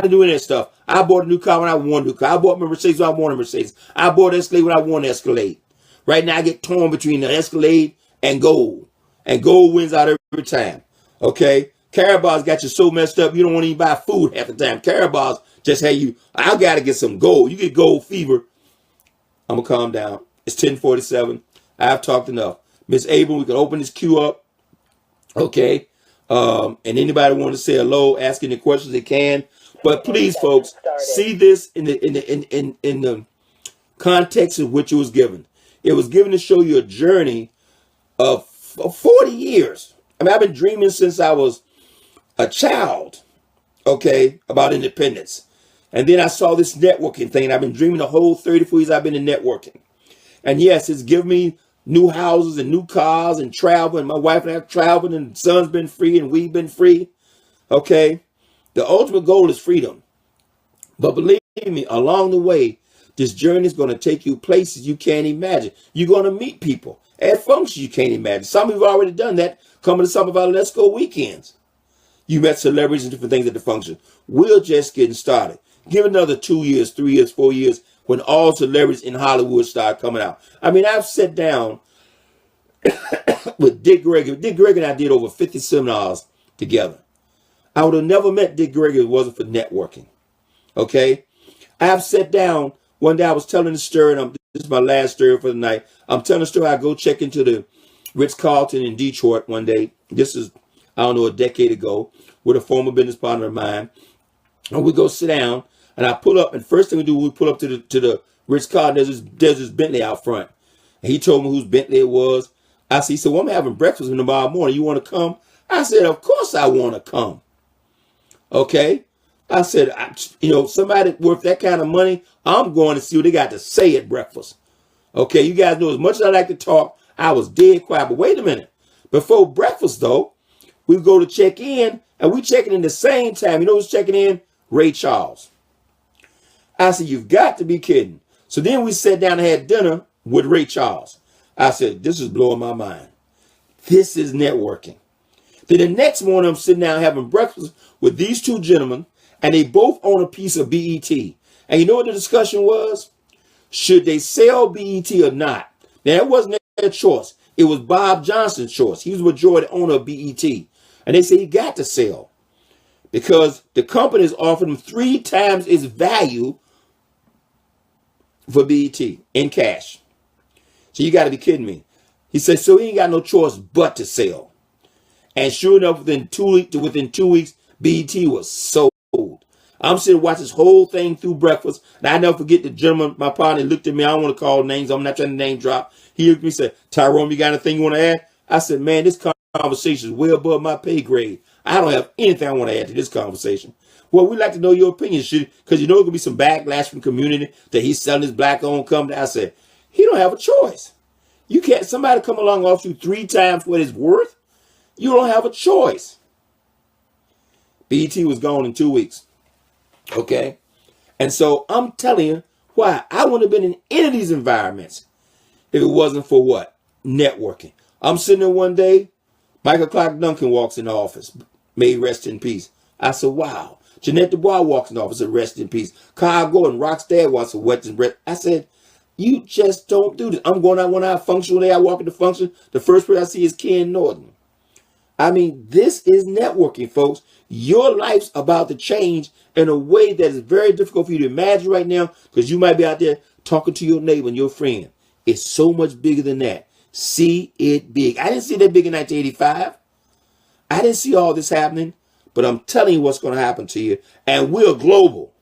to do any of that stuff. I bought a new car when I wanted a new car. I bought my Mercedes when I wanted a Mercedes. I bought an Escalade when I wanted an Escalade. Right now I get torn between the Escalade and gold. And gold wins out every time. Okay? Carabal's got you so messed up you don't want to even buy food half the time. Carabal's just hey you, I gotta get some gold. You get gold fever. I'm gonna calm down. It's 10:47. I've talked enough. Miss Abel, we can open this queue up. Okay. And anybody want to say hello, ask any questions they can. But please, folks, see this in the context of which it was given. It was given to show you a journey of 40 years. I mean, I've been dreaming since I was a child, okay, about independence. And then I saw this networking thing. I've been dreaming the whole 34 years I've been in networking. And yes, it's given me new houses and new cars and travel. And my wife and I have traveled and the son's been free and we've been free. Okay. The ultimate goal is freedom. But believe me, along the way, this journey is going to take you places you can't imagine. You're going to meet people at functions you can't imagine. Some of you have already done that coming to some of our Let's Go weekends. You met celebrities and different things at the function. We're just getting started. Give another 2 years, 3 years, 4 years when all celebrities in Hollywood start coming out. I mean, I've sat down with Dick Gregory. Dick Gregory and I did over 50 seminars together. I would have never met Dick Gregory if it wasn't for networking. Okay? I've sat down one day. I was telling the story, and this is my last story for the night. I'm telling the story. I go check into the Ritz-Carlton in Detroit one day. This is, I don't know, a decade ago, with a former business partner of mine. And we go sit down, and I pull up, and first thing we do, we pull up to the Ritz-Carlton. There's this Bentley out front. And he told me whose Bentley it was. I said, so I'm having breakfast in tomorrow morning. You want to come? I said, of course I want to come. Okay? I said, somebody worth that kind of money, I'm going to see what they got to say at breakfast. Okay, you guys know as much as I like to talk, I was dead quiet. But wait a minute. Before breakfast, though, we go to check in, and we checking in the same time. You know who's checking in? Ray Charles. I said, you've got to be kidding. So then we sat down and had dinner with Ray Charles. I said, this is blowing my mind. This is networking. Then the next morning, I'm sitting down having breakfast with these two gentlemen, and they both own a piece of BET. And you know what the discussion was? Should they sell BET or not? Now, it wasn't their choice. It was Bob Johnson's choice. He was the majority owner of BET. And they said he got to sell because the company is offering him 3 times its value for BET in cash. So you got to be kidding me. He said, so he ain't got no choice but to sell. And sure enough, within 2 weeks, BET was sold. I'm sitting watching this whole thing through breakfast. And I never forget the gentleman, my partner, looked at me. I don't want to call names. I'm not trying to name drop. He looked at me and said, Tyrone, you got anything you want to add? I said, man, this conversation is way above my pay grade. I don't have anything I want to add to this conversation. Well, we'd like to know your opinion, because you know there's going to be some backlash from the community that he's selling his black-owned company. I said, he don't have a choice. You can't, somebody come along and offer you 3 times what it's worth. You don't have a choice. BET was gone in 2 weeks. Okay? And so I'm telling you why. I wouldn't have been in any of these environments if it wasn't for what? Networking. I'm sitting there one day, Michael Clark Duncan walks in the office. May he rest in peace. I said, wow. Jeanette Dubois walks in the office and rest in peace. Kyle Gordon, Rock's dad, wants to wet and rest. I said, you just don't do this. I'm going out one hour functional day. I walk into function. The first person I see is Ken Norton. I mean, this is networking, folks. Your life's about to change in a way that is very difficult for you to imagine right now, because you might be out there talking to your neighbor and your friend. It's so much bigger than that. See it big. I didn't see that big in 1985. I didn't see all this happening, but I'm telling you what's going to happen to you. And we're global.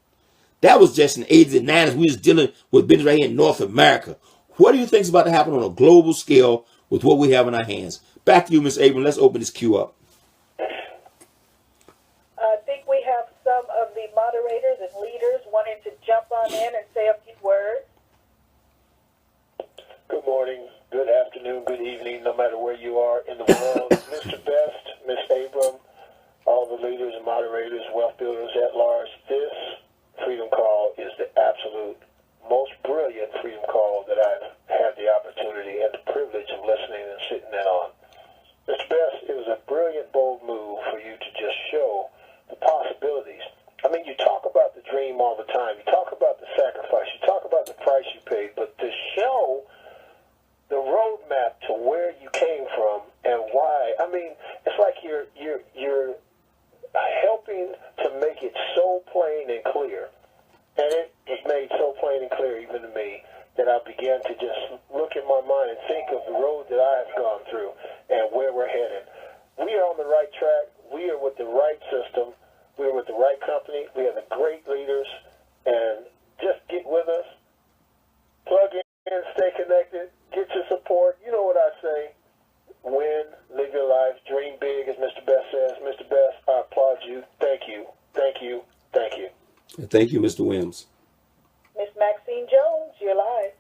That was just in the 80s and 90s. We was dealing with business right here in North America. What do you think is about to happen on a global scale with what we have in our hands? Back to you, Ms. Abram. Let's open this queue up. I think we have some of the moderators and leaders wanting to jump on in and say a few words. Good morning, good afternoon, good evening, no matter where you are in the world. Mr. Best, Ms. Abram, all the leaders and moderators, wealth builders at large, this Freedom Call is the absolute most brilliant Freedom Call that I've had the opportunity and the privilege of listening and sitting in on. Mr. Best, it was a brilliant, bold move for you to just show the possibilities. I mean, you talk about the dream all the time. You talk about the sacrifice. You talk about the price you paid. But to show the roadmap to where you came from and why, I mean, it's like you're helping to make it so plain and clear. And it was made so plain and clear even to me that I began to just look in my mind and think of the road that I have gone through and where we're headed. We are on the right track. We are with the right system. We are with the right company. We have the great leaders. And just get with us. Plug in, stay connected, get your support. You know what I say. Win, live your life, dream big, as Mr. Best says. Mr. Best, I applaud you. Thank you. Thank you. Thank you. Thank you, Mr. Williams. Miss Maxine Jones, you're live.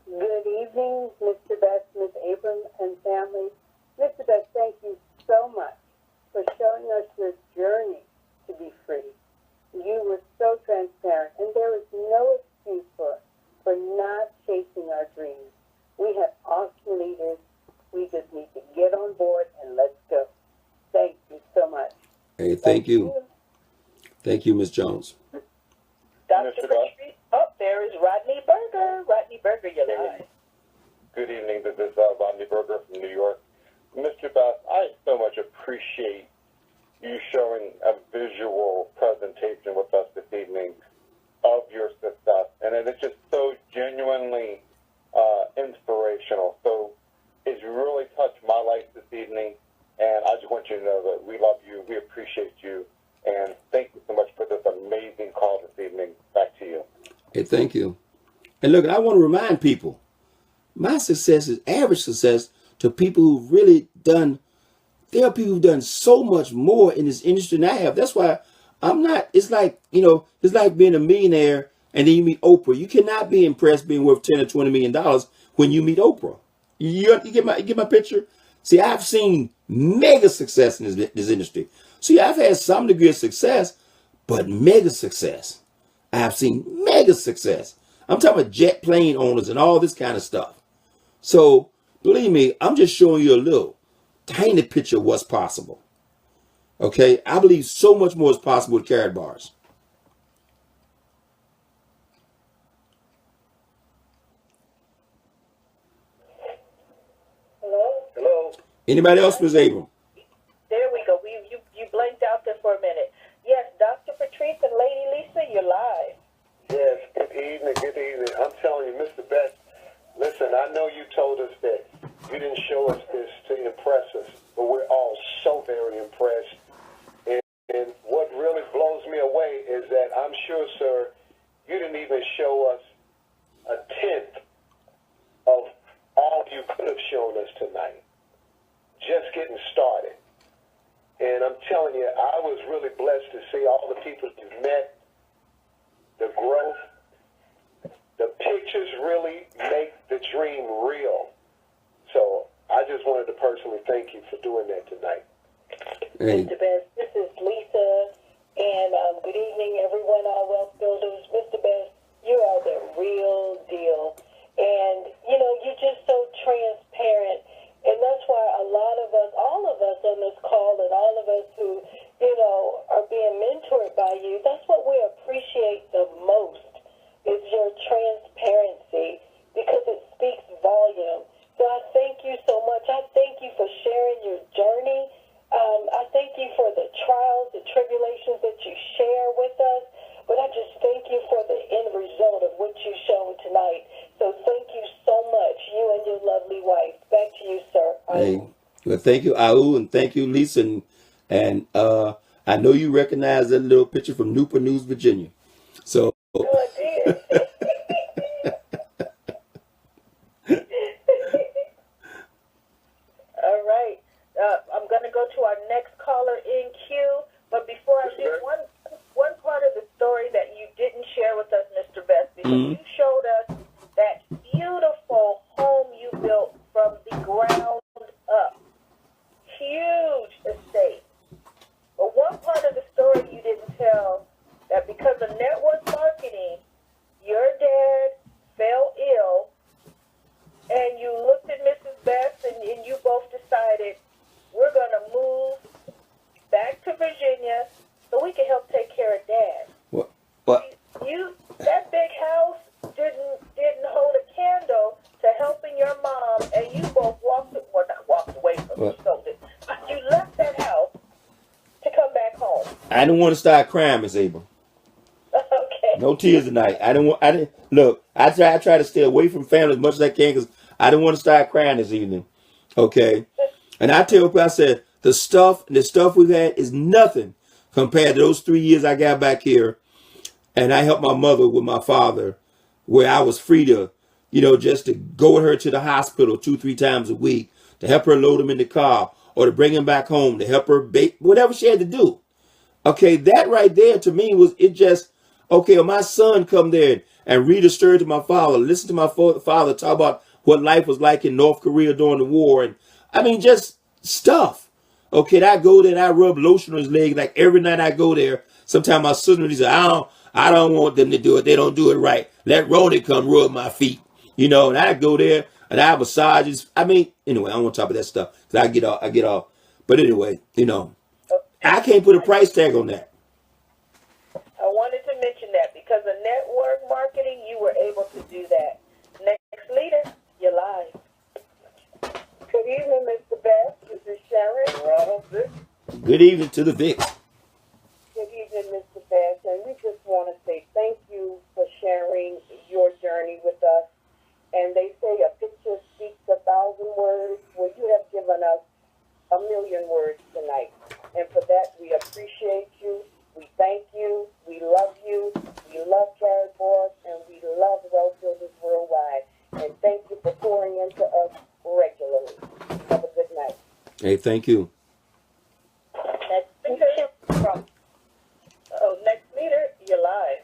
Good evening, Mr. Best, Ms. Abram, and family. Mr. Best, thank you so much for showing us your journey to be free. You were so transparent, and there is no excuse for not chasing our dreams. We have awesome leaders. We just need to get on board and let's go. Thank you so much. Hey, thank you. Thank you, Ms. Jones. Dr. Patrice, there is Rodney Berger. Rodney Berger, you're live. Good evening. This is Rodney Berger from New York. Mr. Best, I so much appreciate you showing a visual presentation with us this evening of your success. And it is just so genuinely inspirational. So it's really touched my life this evening. And I just want you to know that we love you. We appreciate you. And thank you so much for this amazing call this evening. Back to you. Hey, thank you. And look, I want to remind people, my success is average success to people who've really done. There are people who've done so much more in this industry than I have. That's why I'm not, it's like, it's like being a millionaire and then you meet Oprah. You cannot be impressed being worth $10 or $20 million when you meet Oprah. You get my picture? See, I've seen mega success in this industry. See, I've had some degree of success, but mega success. I've seen mega success. I'm talking about jet plane owners and all this kind of stuff. So, believe me, I'm just showing you a little tiny picture of what's possible. Okay? I believe so much more is possible with Carrot Bars. Hello? Anybody else, Ms. Abram? There we go. You blanked out there for a minute. Yes, Dr. Patrice and Lady Lisa, you're live. Yes, good evening, good evening. I'm telling you, Mr. Best, listen, I know you told us that you didn't show us this to impress us, but we're all so very impressed. And what really blows me away is that I'm sure, sir, you didn't even show us a tenth of all you could have shown us tonight. Just getting started. And I'm telling you, I was really blessed to see all the people you've met, the growth. The pictures really make the dream real. So I just wanted to personally thank you for doing that tonight. Hey. Mr. Best, this is Lisa, and good evening, everyone, our wealth builders. Mr. Best, you are the real deal, and you're just so transparent, and that's why a lot of us, all of us on this call, and all of us who, are being mentored by you, that's what we appreciate the most, is your transparency, because it speaks volume. So I thank you so much. I thank you for sharing your journey. I thank you for the trials, the tribulations that you share with us, but I just thank you for the end result of what you've shown tonight. Well, thank you, Au, and thank you, Lisa. And I know you recognize that little picture from Newport News, Virginia. So, Oh, I did. All right. I'm going to go to our next caller in queue. But before I do, one part of the story that you didn't share with us, Mr. Best, because you showed us that beautiful home you built from the ground up. Huge estate. But one part of the story you didn't tell, that because of network marketing, your dad fell ill, and you looked at Mrs. Best, and you both decided, we're going to move back to Virginia so we can help take care of Dad. what? That big house didn't hold a candle to helping your mom, and you both not walked away from it, sold it. You left that house to come back home. I didn't want to start crying, Miss Abram. Okay. No tears tonight. I try to stay away from family as much as I can because I didn't want to start crying this evening. Okay. And I tell people, I said, the stuff we've had is nothing compared to those 3 years I got back here. And I helped my mother with my father, where I was free to, just to go with her to the hospital 2-3 times a week, to help her load him in the car, or to bring him back home, to help her bake, whatever she had to do. Okay, that right there to me was, it just, okay, well, my son come there and read a story to my father, listen to my father talk about what life was like in North Korea during the war. And I mean, just stuff. Okay, I go there and I rub lotion on his leg. Like every night I go there, sometimes my sister, he said, I don't want them to do it. They don't do it right. Let Ronnie come rub my feet. And I go there and I massage his. I mean, anyway, I don't want to talk about that stuff because I get off. But anyway, I can't put a price tag on that. I wanted to mention that because of network marketing, you were able to do that. Next leader, you're live. Good evening, Mr. Best. This is Sharon. Good evening to the Vic. Good evening, Mr. Best. And we just want to say thank you for sharing your journey with us. And they say a picture speaks 1,000 words. Well, you have given us 1,000,000 words tonight. And for that, we appreciate you. We thank you. We love you. We love Jared Boris. And we love Wealth Builders Worldwide. And thank you for pouring into us regularly. Have a good night. Hey, thank you. Next leader, you're live.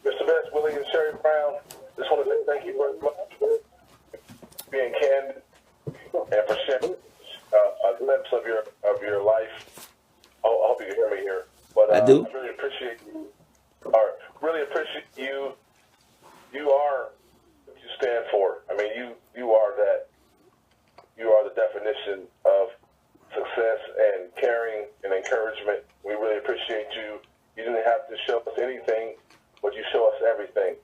Mr. Best, Willie and Sherry Brown, just want to say thank you very much for being candid and for sharing a glimpse of your life. I hope you can hear me here. But I do. I really appreciate you. Really appreciate you. You are what you stand for. I mean, you are that. You are the definition of success and caring and encouragement. We really appreciate you. You didn't have to show us anything, but you show us everything.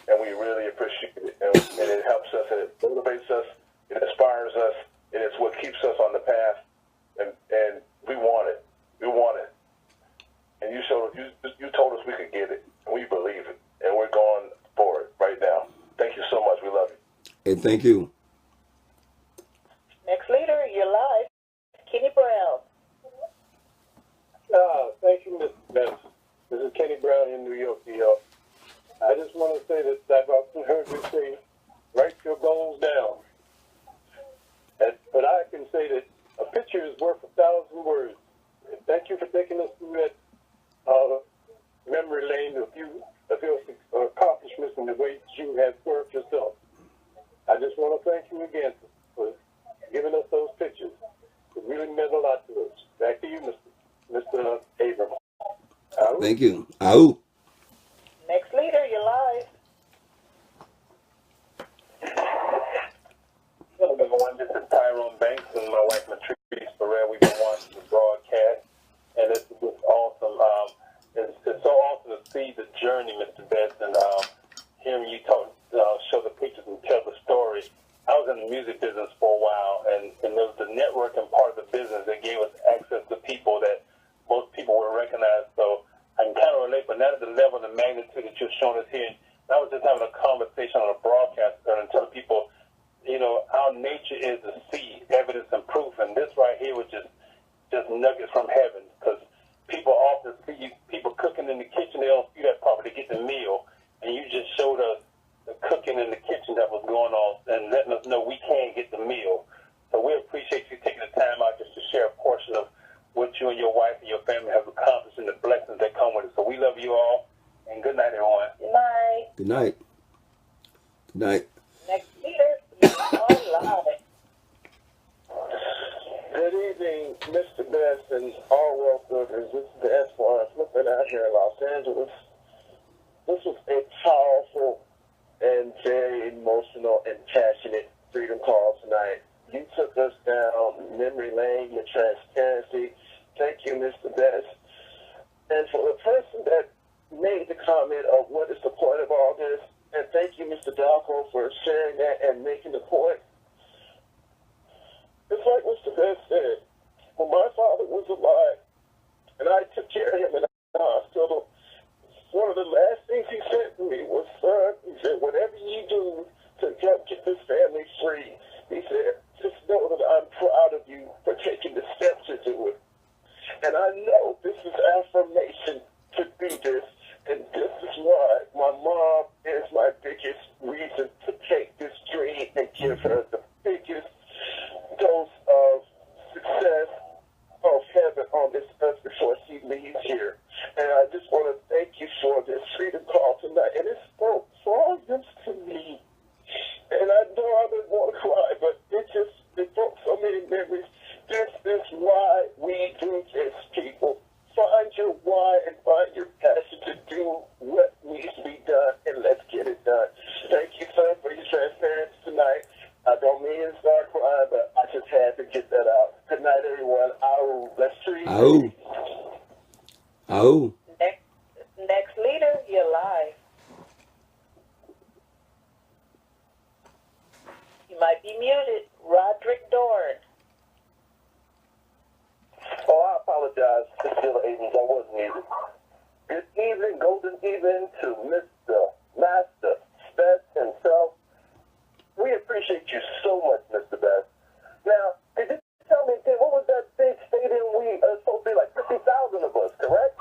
And we really appreciate it. And it helps us, and it motivates us, it inspires us, and it's what keeps us on the path. And we want it. We want it. And you told us we could get it, and we believe it. And we're going for it right now. Thank you so much. We love you. Hey, thank you. Next leader, you're live. Kenny Brown. Thank you, Mr. Best. This is Kenny Brown in New York, New York. I just want to say that I've often heard you say, write your goals down. But I can say that a picture is worth 1,000 words. And thank you for taking us through that memory lane of your accomplishments and the way you have worked yourself. I just want to thank you again for giving us those pictures. It really meant a lot to us. Back to you, Mr. Abram. Out. Thank you. Out. Next leader, you're live. Hello, everyone. This is Tyrone Banks and my wife, Latrice Burrell. We've been watching the broadcast, and it's just awesome. It's so awesome to see the journey, Mr. Best, and hearing you show the pictures and tell the story. I was in the music business for a while, and there was the networking part of the business that gave us access to people that most people would recognize. So I can kind of relate, but not at the level and the magnitude that you're showing us here. And I was just having a conversation on a broadcast and telling people, our nature is to see evidence you and your wife and your family have accomplished and the blessings that come with it. So we love you all, and good night, everyone. Good night. Good night. Good night. Next leader, you are live. Good evening, Mr. Best and all world builders. This is the S1 flipping out here in Los Angeles. This was a powerful and very emotional and passionate freedom call tonight. You took us down memory lane, your transparency. Thank you, Mr. Best. And for the person that made the comment of what is the point of all this, and thank you, Mr. Dalco, for sharing that and making the point. It's like Mr. Best said, when my father was alive, and I took care of him in the hospital, one of the last things he said to me was, son, he said, whatever you do to help get this family free, he said, just know that I'm proud of you for taking the steps to do it. And I know this is affirmation to do this, and this is why my mom is my biggest reason to take this dream and give her the biggest dose of success of heaven on this earth before she leaves here. And I just want to thank you for this freedom call tonight. And it spoke volumes to me. And I know I didn't want to cry, but it brought so many memories. This is why we do this, people. Find your why and find your passion to do what needs to be done, and let's get it done. Thank you, sir, for your transparency tonight. I don't mean to start crying, but I just had to get that out. Good night, everyone. Let's treat. Next leader, you're live. You might be muted. Roderick Dorn. Oh, I apologize, Mr. Abrams. I wasn't muted. Good evening, golden evening to Mr. Master Best himself. We appreciate you so much, Mr. Best. Now, could you tell me again, what was that big stadium? We supposed to be like 50,000 of us, correct?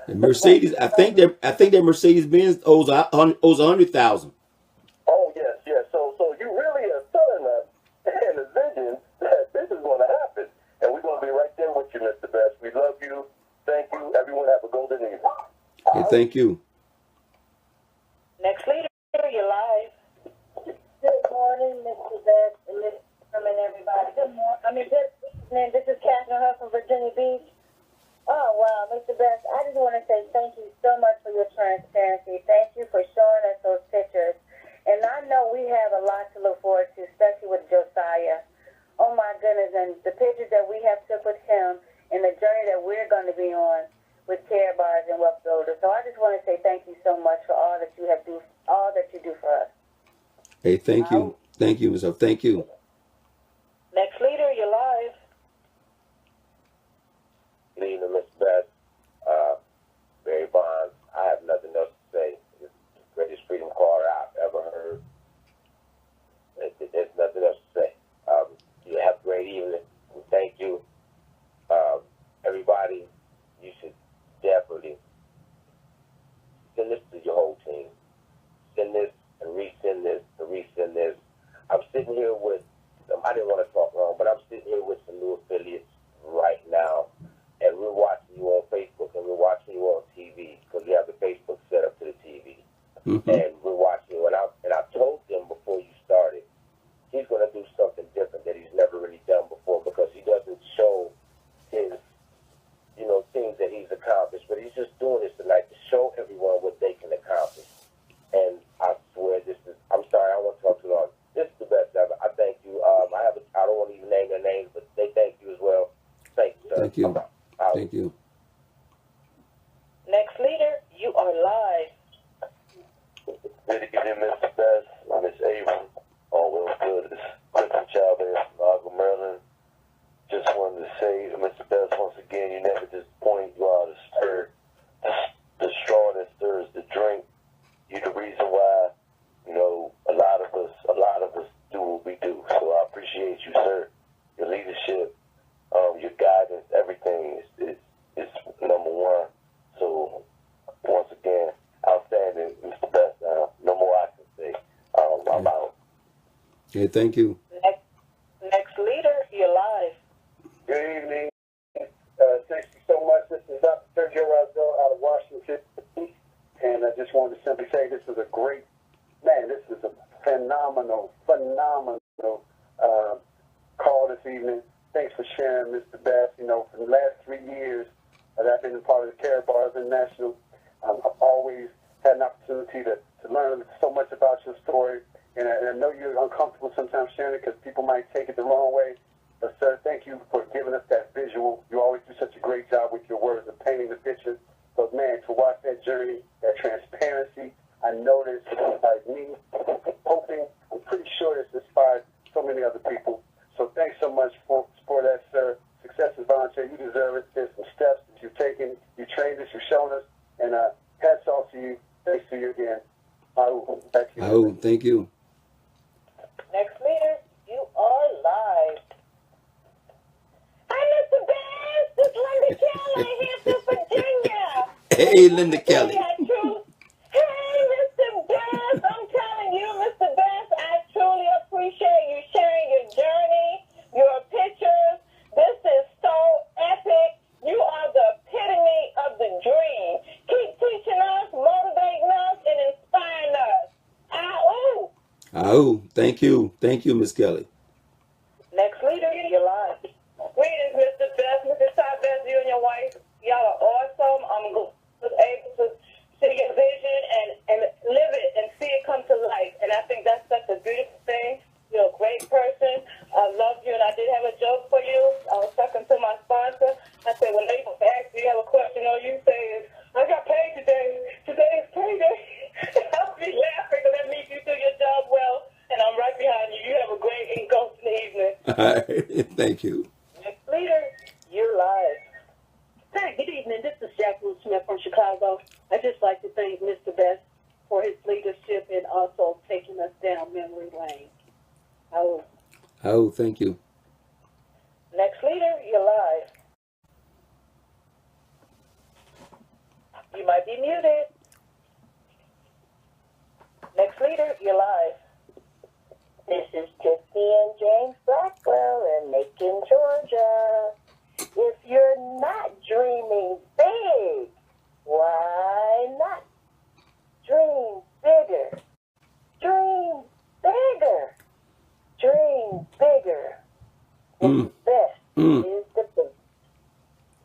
The Mercedes, I think that Mercedes-Benz owes 100,000. Oh, yes. So you really are telling us and the vision that this is going to happen. And we're going to be right there with you, Mr. Best. We love you. Thank you. Everyone have a golden evening. Okay, thank you. Next leader, you're live. Good morning, Mr. Best and Miss Herman, everybody. Good morning. Good evening. This is Catherine Huff from Virginia Beach. Oh, wow, Mr. Best, I just want to say thank you so much for your transparency. Thank you for showing us those pictures. And I know we have a lot to look forward to, especially with Josiah. Oh, my goodness, and the pictures that we have took with him and the journey that we're going to be on with Care Bars and Wealth Builders. So I just want to say thank you so much for all that you do for us. Hey, thank you. Thank you, Ms. Huff. Thank you. Next leader, you're live. Good evening, Mr. Best. Barry Bonds, I have nothing else to say. It's the greatest freedom call I've ever heard. There's nothing else to say. You have a great evening. Thank you. Everybody, you should definitely send this to your whole team. Send this and resend this and resend this. I'm sitting here with, I didn't want to talk long, but I'm sitting here with some new affiliates right now. And we're watching you on Facebook and we're watching you on TV because we have the Facebook set up to the TV. Mm-hmm. And we're watching you. And I told them before you started, he's going to do something different that he's never really done before because he doesn't show his, things that he's accomplished. But he's just doing this tonight to show everyone what they can accomplish. And I swear I'm sorry, I don't want to talk too long. This is the best ever. I thank you. I don't want to even name their names, but they thank you as well. Thank you, sir. Thank you. Thank you. Next leader, you are live. Good evening, Mr. Best, Miss Avon, all well good. It's Clifton Chavez from Argo, Maryland. Just wanted to say, Mr. Best, once again, you never disappoint. You are the spirit, the straw that stirs the drink. You're the reason why, a lot of us do what we do. So I appreciate you, sir. Your leadership, your guidance, everything is number one. So once again, outstanding, Mr. Best. No more I can say. I'm out. Okay, thank you. Next leader, you're live. Good evening. 6 was a great, man, this is a phenomenal call this evening. Thanks for sharing, Mr. Bass. You know, for the last 3 years that I've been a part of the Karatbars International, I've always had an opportunity to learn so much about your story. And I know you're uncomfortable sometimes sharing it because people might take it the wrong way. But, sir, thank you for giving us that visual. You always do such a great job with your words of painting the picture. So, man, to watch that journey, that transparency, I know this inspired me. Hoping, I'm pretty sure this inspired so many other people. So thanks so much for that, sir. Success is voluntary. You deserve it. There's some steps that you've taken. You trained us. You've shown us. And hats off to you. Thanks to you again. Back to you. Oh, thank you. Next leader, you are live. Hi, Mr. Bass. This is Linda Kelly, Hampton, Virginia. Hey, Linda Kelly. Hey, Mr. Bass. I'm telling you, Mr. Bass, I truly appreciate you sharing your journey, your pictures. This is so epic. You are the epitome of the dream. Keep teaching us, motivating us, and inspiring us. Ow! Oh, thank you. Thank you, Miss Kelly. Next leader, you're live. Greetings, Mr. Best, Mrs. Todd Best, you and your wife. Y'all are awesome. I'm able to see your vision and live it and see it come to life. And I think that's such a beautiful thing. You're a great person. I love you, and I did have a joke for you. I was talking to my sponsor. I said, when they ask, do you have a question on you? Say, I got paid today. Today is payday. I'll be laughing because that means you do your job well, and I'm right behind you. You have a great and golden evening. All right. Thank you. Next leader, you're live. Hi, good evening. This is Jacqueline Smith from Chicago. I'd just like to thank Mr. Best for his leadership and also taking us down memory lane. Oh, thank you. Next leader, you're live. You might be muted. Next leader, you're live. This is Tiffany and James Blackwell in Macon, Georgia. If you're not dreaming big, why not? Dream bigger. Dream bigger. Dream bigger. The best is the best.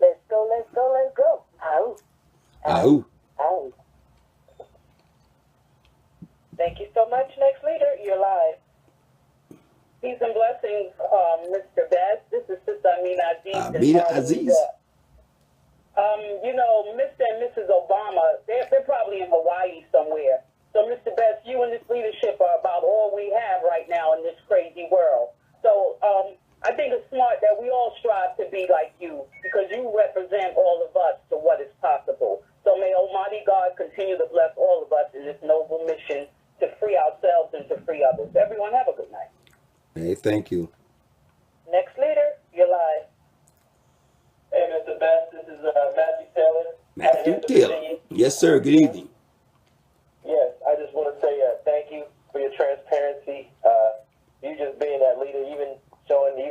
Let's go, let's go, let's go. Out. Oh. Out. Thank you so much. Next leader, you're live. Peace and blessings, Mr. Best. This is Sister Amina Aziz. Amina Aziz. You know, Mr. and Mrs. Obama, they're probably in Hawaii somewhere. So, Mr. Best, you and this leadership are about all we have right now in this crazy world. So, I think it's smart that we all strive to be like you because you represent all of us to what is possible. So may Almighty God continue to bless all of us in this noble mission to free ourselves and to free others. Everyone have a good night. Hey, thank you. Next leader, you're live. Hey, Mr. Best, this is Matthew Taylor. Matthew Taylor. Yes, sir. Good evening. Yes, I just want to say thank you for your transparency. You just being that leader, even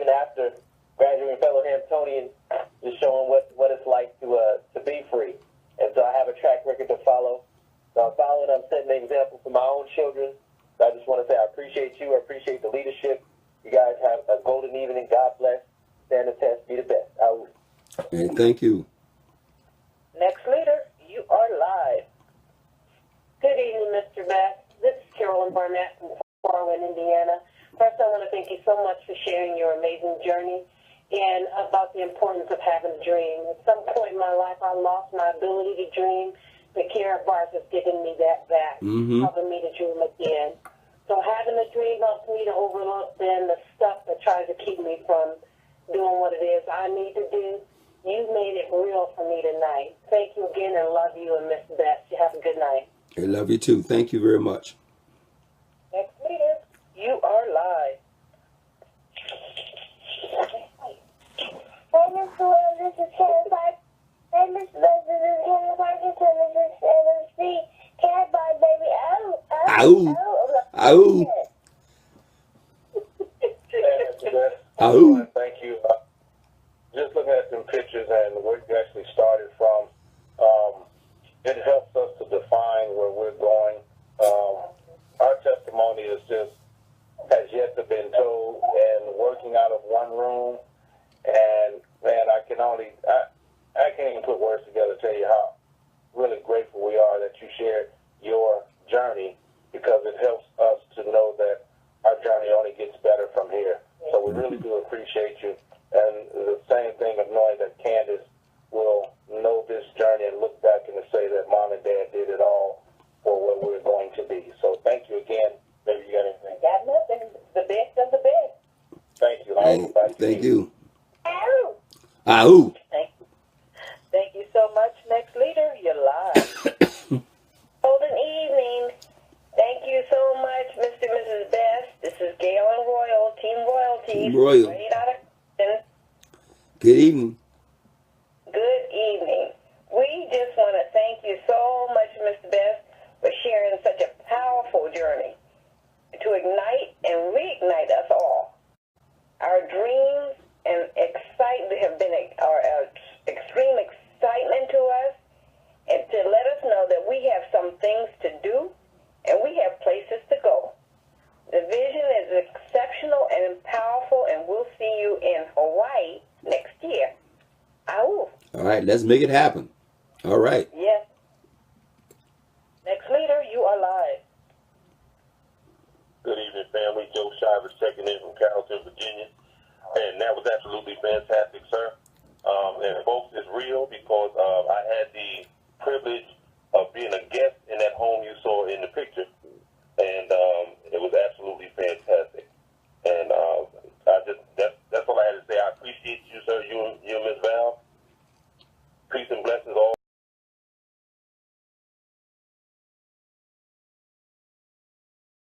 after graduating fellow Hamptonian, just showing what it's like to be free. And so I have a track record to follow. So I'm following, I'm setting an example for my own children. So I just want to say I appreciate you. I appreciate the leadership. You guys have a golden evening. God bless. Stand the test. Be the best. Hey, thank you. Next leader, you are live. Good evening, Mr. Bass. This is Carolyn Barnett from Farland, Indiana. First, I want to thank you so much for sharing your amazing journey and about the importance of having a dream. At some point in my life, I lost my ability to dream, but Karatbars has given me that back, helping me to dream again. So having a dream helps me to overlook then the stuff that tries to keep me from doing what it is I need to do. You made it real for me tonight. Thank you again and love you and Miss Beth. You have a good night. I love you too. Thank you very much. Next leader, you are live. Hey, Mr. Will, this is Karen Park. Hey, Mr. Beth, this is Karen Park. This is MSC. Karatbars, baby. Oh, Ow. Ow. Oh. Thank you. Just looking at them pictures and where you actually started from, it helps us to define where we're going. even put words together to tell you how really grateful we are that you shared your journey, because it helps us to know that our journey only gets better from here. So we really do appreciate you. And the same thing of knowing that Candace will know this journey and look back and say that Mom and Dad did it all for what we're going to be. So thank you again. Maybe you got anything? Got nothing. The best of the best. Thank you. Thank you. Ow. Ahoo. Thank you so much. Next leader, you're live. Golden evening. Thank you so much, Mr. and Mrs. Best. This is Gail and Royal, Team Royalty. Team Royal. Right out of Houston. Good evening. Good evening. We just want to thank you so much, Mr. Best, for sharing such a powerful journey to ignite and reignite us all. Our dreams and excitement have been our extreme excitement to us, and to let us know that we have some things to do and we have places to go. The vision is exceptional and powerful, and we'll see you in Hawaii next year. Ow. All right, let's make it happen. All right. Yes. Next leader, you are live. Good evening, family. Joe Shivers checking in from Carrollton, Virginia. And that was absolutely fantastic, sir. And folks, it's real because